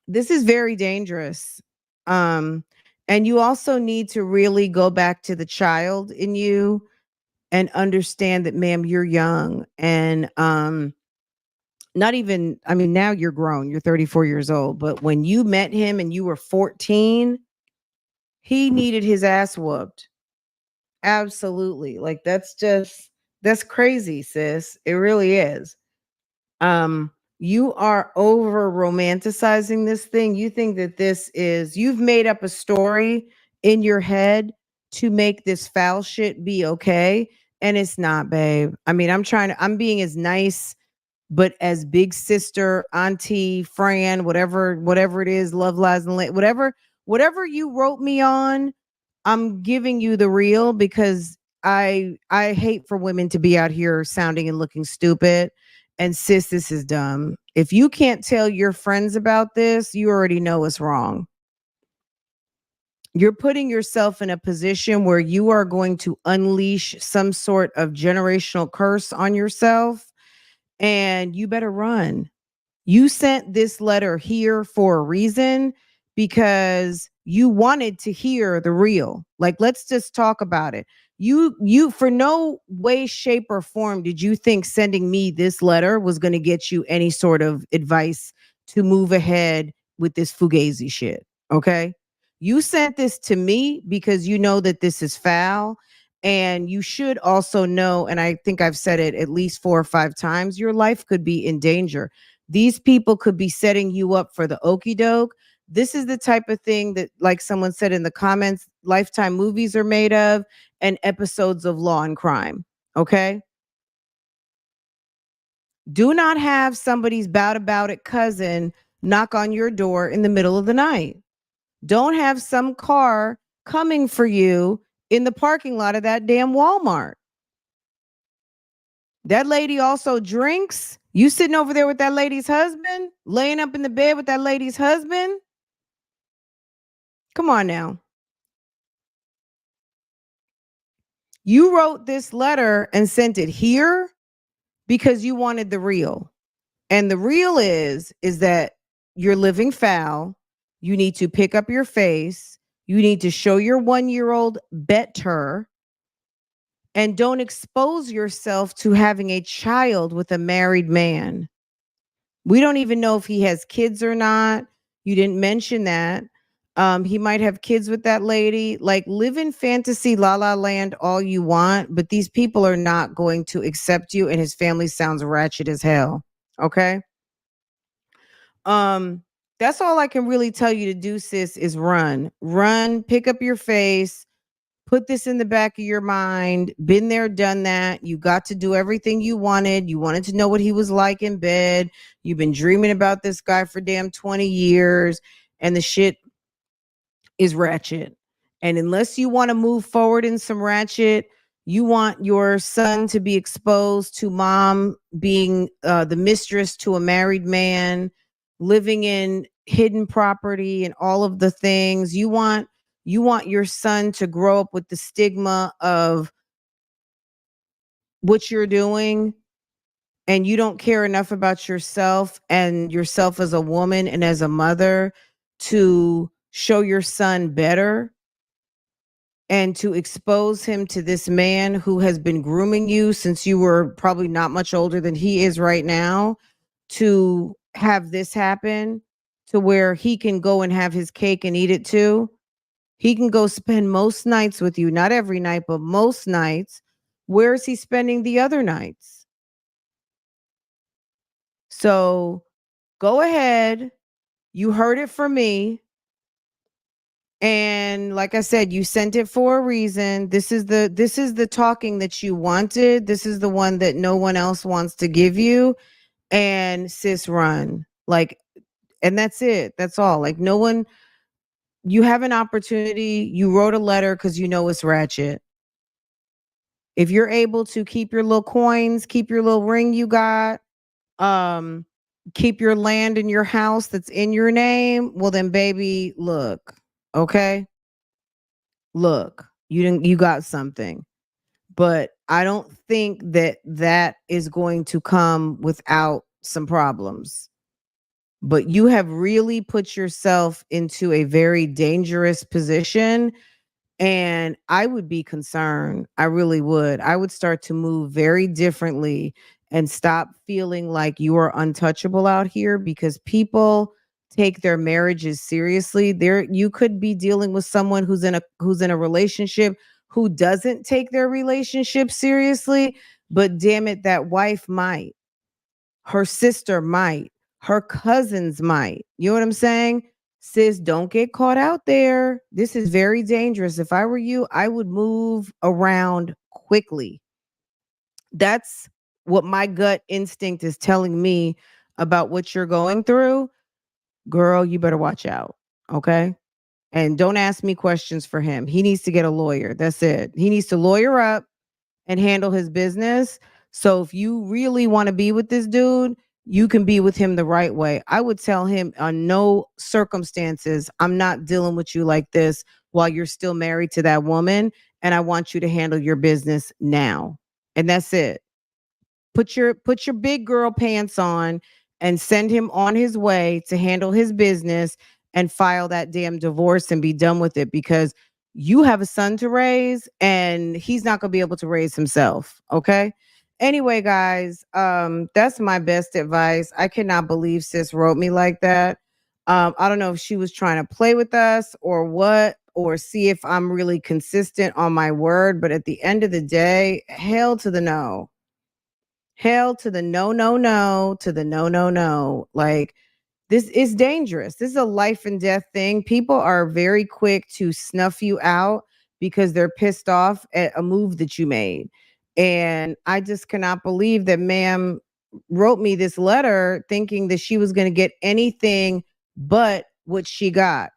This is very dangerous. Um, and you also need to really go back to the child in you and understand that, ma'am, you're young and not even, I mean, now you're grown, you're 34 years old, but when you met him and you were 14, he needed his ass whooped. Absolutely. Like that's crazy, sis. It really is. Um you are over romanticizing this thing. You think that you've made up a story in your head to make this foul shit be okay, and it's not, babe. I mean, I'm being as nice but as big sister, auntie, Fran, whatever it is, love lies and whatever you wrote me on, I'm giving you the real because I hate for women to be out here sounding and looking stupid. And sis, this is dumb. If you can't tell your friends about this, you already know it's wrong. You're putting yourself in a position where you are going to unleash some sort of generational curse on yourself, and you better run. You sent this letter here for a reason because you wanted to hear the real. Like, let's just talk about it. You for no way, shape, or form did you think sending me this letter was going to get you any sort of advice to move ahead with this fugazi shit. Okay. You sent this to me because you know that this is foul. And you should also know, and I think I've said it at least 4 or 5 times, your life could be in danger. These people could be setting you up for the okey doke. This is the type of thing that, like someone said in the comments, Lifetime movies are made of and episodes of Law and Crime. Okay. Do not have somebody's bout about it cousin knock on your door in the middle of the night. Don't have some car coming for you in the parking lot of that damn Walmart. That lady also drinks. You sitting over there with that lady's husband, laying up in the bed with that lady's husband. Come on now. You wrote this letter and sent it here because you wanted the real. And the real is that you're living foul. You need to pick up your face. You need to show your 1-year-old better, and don't expose yourself to having a child with a married man. We don't even know if he has kids or not. You didn't mention that. He might have kids with that lady. Like, live in fantasy la la land all you want, but these people are not going to accept you, and his family sounds ratchet as hell. Okay. Um, that's all I can really tell you to do, sis, is run. Run, pick up your face, put this in the back of your mind. Been there, done that. You got to do everything you wanted. You wanted to know what he was like in bed. You've been dreaming about this guy for damn 20 years, and the shit is ratchet. And unless you want to move forward in some ratchet, you want your son to be exposed to mom being the mistress to a married man, living in hidden property and all of the things. You want your son to grow up with the stigma of what you're doing, and you don't care enough about yourself and yourself as a woman and as a mother to show your son better and to expose him to this man who has been grooming you since you were probably not much older than he is right now, to have this happen to where he can go and have his cake and eat it too. He can go spend most nights with you, not every night, but most nights. Where is he spending the other nights? So go ahead. You heard it from me. And like I said, you sent it for a reason. This is the talking that you wanted. This is the one that no one else wants to give you. And sis, run. Like, and that's it. That's all. Like, no one, you have an opportunity. You wrote a letter because you know it's ratchet. If you're able to keep your little coins, keep your little ring you got, um, keep your land in your house that's in your name, well then baby, look, okay? Look, you got something. But I don't think that that is going to come without some problems. But you have really put yourself into a very dangerous position, and I would be concerned. I really would. I would start to move very differently and stop feeling like you are untouchable out here because people take their marriages seriously. There you could be dealing with someone who's in a relationship who doesn't take their relationship seriously, but damn it, that wife might. Her sister might. Her cousins might. You know what I'm saying? Sis, don't get caught out there. This is very dangerous. If I were you, I would move around quickly. That's what my gut instinct is telling me about what you're going through. Girl, you better watch out. Okay. And don't ask me questions for him. He needs to get a lawyer. That's it. He needs to lawyer up and handle his business. So if you really want to be with this dude, you can be with him the right way. I would tell him on no circumstances, I'm not dealing with you like this while you're still married to that woman. And I want you to handle your business now. And that's it. Put your big girl pants on and send him on his way to handle his business and file that damn divorce and be done with it because you have a son to raise and he's not going to be able to raise himself, okay? Anyway, guys, that's my best advice. I cannot believe sis wrote me like that. I don't know if she was trying to play with us or what, or see if I'm really consistent on my word, but at the end of the day, hell to the no. Hell to the no, no, no, to the no, no, no. Like, this is dangerous. This is a life and death thing. People are very quick to snuff you out because they're pissed off at a move that you made. And I just cannot believe that ma'am wrote me this letter thinking that she was going to get anything but what she got.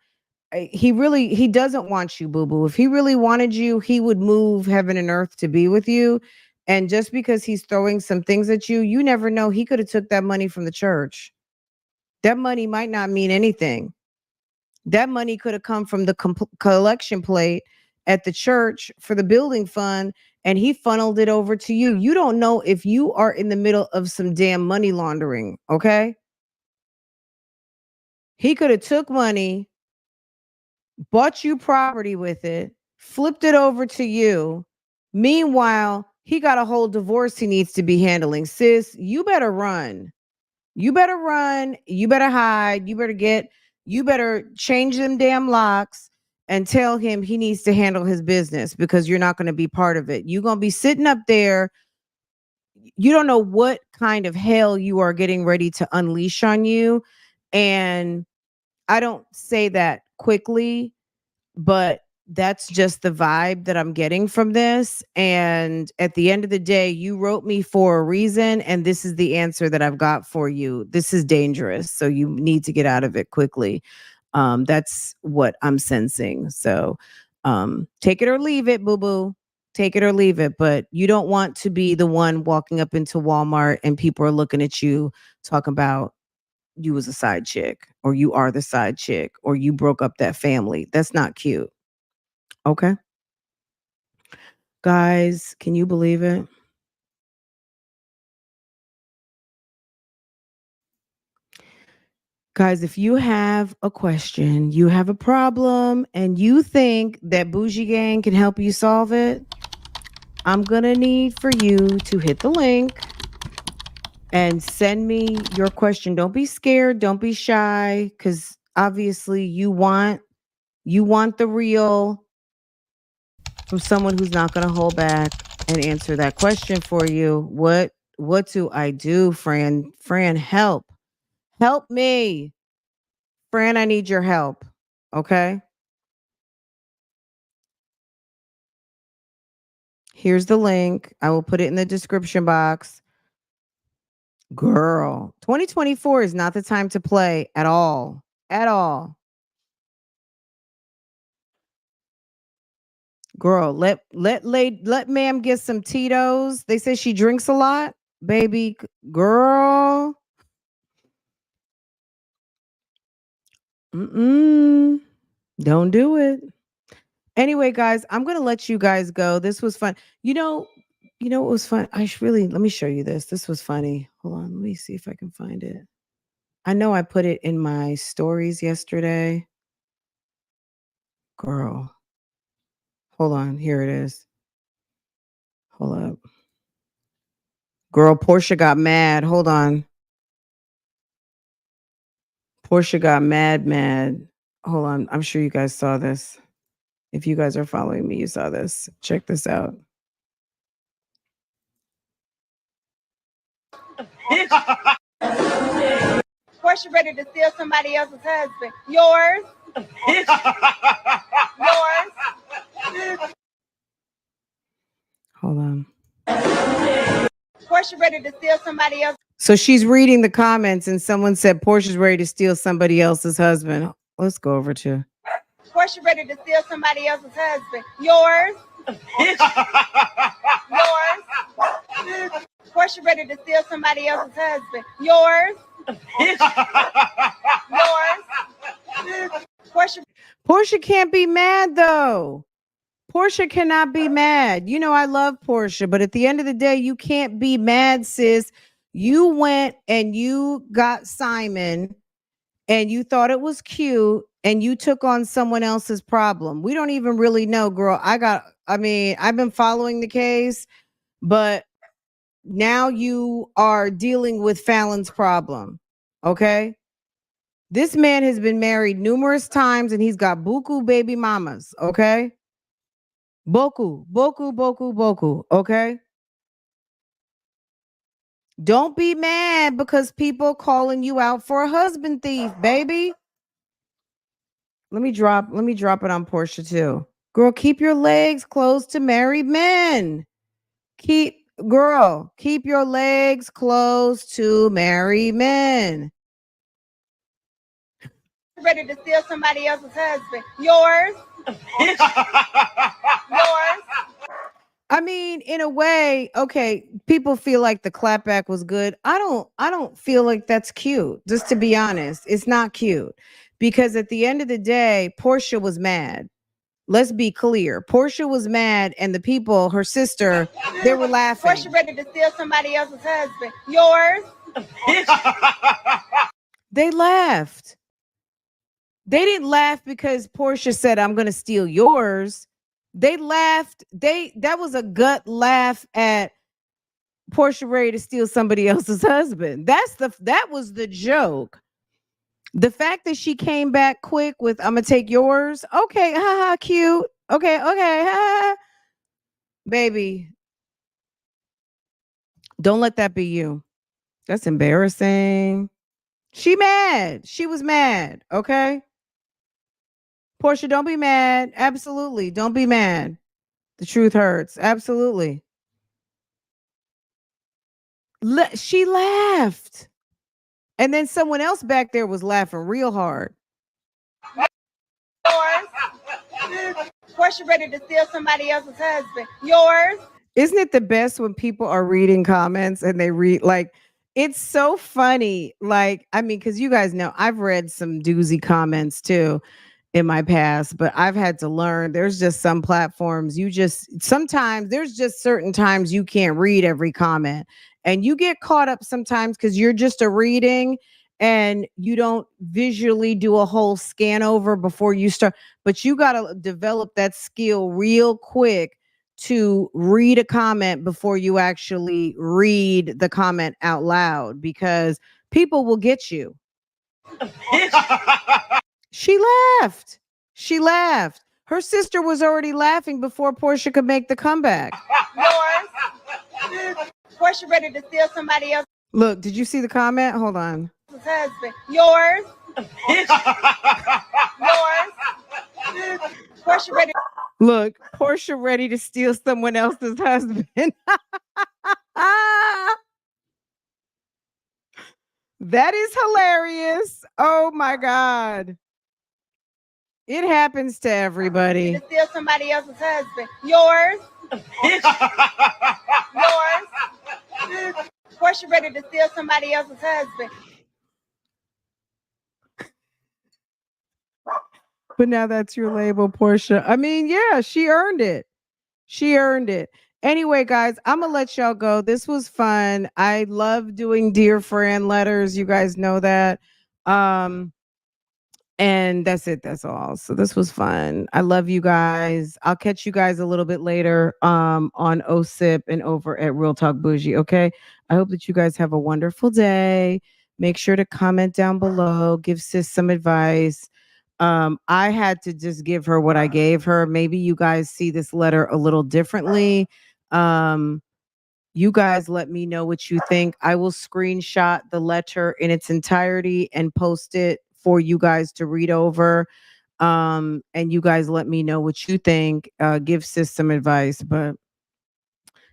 He doesn't want you, boo boo. If he really wanted you, he would move heaven and earth to be with you. And just because he's throwing some things at you, you never know. He could have took that money from the church. That money might not mean anything. That money could have come from the collection plate at the church for the building fund, and he funneled it over to you. You don't know if you are in the middle of some damn money laundering. Okay, he could have took money, bought you property with it, flipped it over to you. Meanwhile, he got a whole divorce he needs to be handling. Sis, you better run. You better run. You better hide. You better change them damn locks and tell him he needs to handle his business because you're not going to be part of it. You're going to be sitting up there. You don't know what kind of hell you are getting ready to unleash on you. And I don't say that quickly, but that's just the vibe that I'm getting from this. And at the end of the day, you wrote me for a reason, and this is the answer that I've got for you. This is dangerous, so you need to get out of it quickly. That's what I'm sensing. So take it or leave it, boo boo. Take it or leave it. But you don't want to be the one walking up into Walmart and people are looking at you talking about you was a side chick or you are the side chick or you broke up that family. That's not cute. Okay. Guys, can you believe it? Guys, if you have a question, you have a problem, and you think that Bougiegang can help you solve it, I'm going to need for you to hit the link and send me your question. Don't be scared. Don't be shy because obviously you want the real from someone who's not going to hold back and answer that question for you. What do I do, Fran? Fran, help. Help me. Fran, I need your help. Okay? Here's the link. I will put it in the description box. Girl, 2024 is not the time to play at all. At all. Girl, let ma'am get some Tito's. They say she drinks a lot. Baby girl. Mm-mm. Don't do it. Anyway, guys, I'm gonna let you guys go. This was fun. You know what was fun? Let me show you this. This was funny. Hold on, let me see if I can find it. I know I put it in my stories yesterday. Girl, hold on. Here it is. Hold up. Girl, Portia got mad. Hold on. Portia got mad. Hold on. I'm sure you guys saw this. If you guys are following me, you saw this. Check this out. Portia ready to steal somebody else's husband. Yours. Yours. Hold on. Portia ready to steal somebody else. So she's reading the comments and someone said Portia's ready to steal somebody else's husband. Let's go over to. Portia ready to steal somebody else's husband. Yours. Yours. Portia ready to steal somebody else's husband. Yours. Yours. Portia can't be mad though. Portia cannot be mad. You know, I love Portia, but at the end of the day, you can't be mad, sis. You went and you got Simon and you thought it was cute and you took on someone else's problem. We don't even really know, girl. I've been following the case, but now you are dealing with Fallon's problem. Okay? This man has been married numerous times and he's got buku baby mamas. Okay? Boku. Okay? Don't be mad because people calling you out for a husband thief, baby. Let me drop it on Portia too. Girl, keep your legs closed to married men. Keep your legs closed to married men. Ready to steal somebody else's husband. Yours. Yours. I mean, in a way, okay, people feel like the clapback was good. I don't feel like that's cute. Just to be honest, it's not cute. Because at the end of the day, Portia was mad. Let's be clear. Portia was mad and the people, her sister, they were laughing. Portia ready to steal somebody else's husband. Yours. They laughed. They didn't laugh because Portia said, "I'm going to steal yours." They laughed. That was a gut laugh at Portia ready to steal somebody else's husband. That was the joke. The fact that she came back quick with "I'm gonna take yours," okay, haha, cute. Okay, haha. Baby, don't let that be you. That's embarrassing. She mad. She was mad. Okay, Portia, don't be mad. Absolutely, don't be mad. The truth hurts. Absolutely. She laughed. And then someone else back there was laughing real hard. Yours. Portia ready to steal somebody else's husband. Yours. Isn't it the best when people are reading comments and they read like it's so funny. Like, I mean, because you guys know I've read some doozy comments too in my past, but I've had to learn there's just some platforms sometimes there's just certain times you can't read every comment and you get caught up sometimes because you're just a reading and you don't visually do a whole scan over before you start, but you got to develop that skill real quick to read a comment before you actually read the comment out loud because people will get you. She laughed. She laughed. Her sister was already laughing before Portia could make the comeback. Yours. Portia ready to steal somebody else's Look, did you see the comment? Hold on. husband. Yours. Yours. Portia ready. Look, Portia ready to steal someone else's husband. That is hilarious. Oh my God. It happens to everybody. To steal somebody else's husband. Yours. Yours. Of course, you're ready to steal somebody else's husband. But now that's your label, Portia. I mean, yeah, she earned it. She earned it. Anyway, guys, I'm gonna let y'all go. This was fun. I love doing dear friend letters. You guys know that. And that's it. That's all. So this was fun. I love you guys. I'll catch you guys a little bit later on OSIP and over at Real Talk Bougie. Okay. I hope that you guys have a wonderful day. Make sure to comment down below. Give sis some advice. I had to just give her what I gave her. Maybe you guys see this letter a little differently. You guys let me know what you think. I will screenshot the letter in its entirety and post it for you guys to read over. And you guys let me know what you think. Give sis some advice, but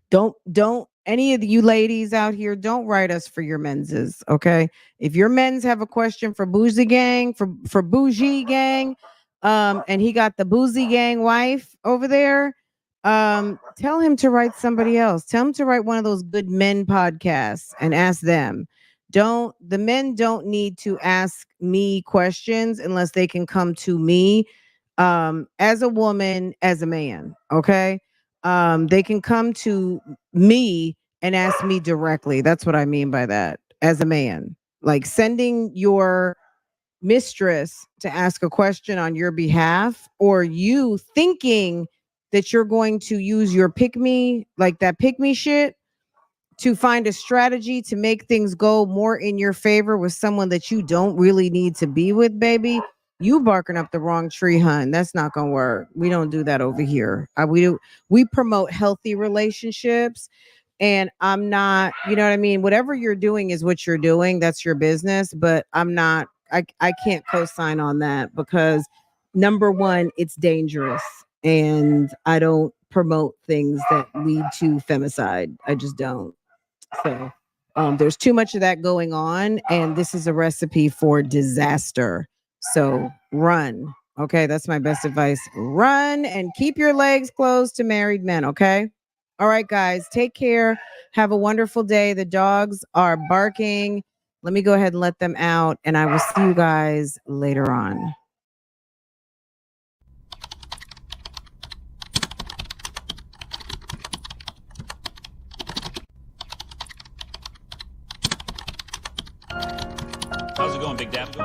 don't any of you ladies out here, don't write us for your menses, okay? If your men's have a question for Bougiegang, for Bougiegang, and he got the Bougiegang wife over there, tell him to write somebody else. Tell him to write one of those good men podcasts and ask them. The men don't need to ask me questions unless they can come to me as a woman, as a man, okay? They can come to me and ask me directly. That's what I mean by that. As a man, like sending your mistress to ask a question on your behalf, or you thinking that you're going to use your pick me, like that pick me shit, to find a strategy to make things go more in your favor with someone that you don't really need to be with, baby. You barking up the wrong tree, hun. That's not gonna work. We don't do that over here. We promote healthy relationships, and I'm not, you know what I mean? Whatever you're doing is what you're doing. That's your business, but I'm not, I can't co-sign on that because number one, it's dangerous. And I don't promote things that lead to femicide. I just don't. So there's too much of that going on, and this is a recipe for disaster. So run. Okay, that's my best advice. Run and keep your legs closed to married men. Okay. All right, guys, take care. Have a wonderful day. The dogs are barking. Let me go ahead and let them out, and I will see you guys later on. How's it going, Big Dap?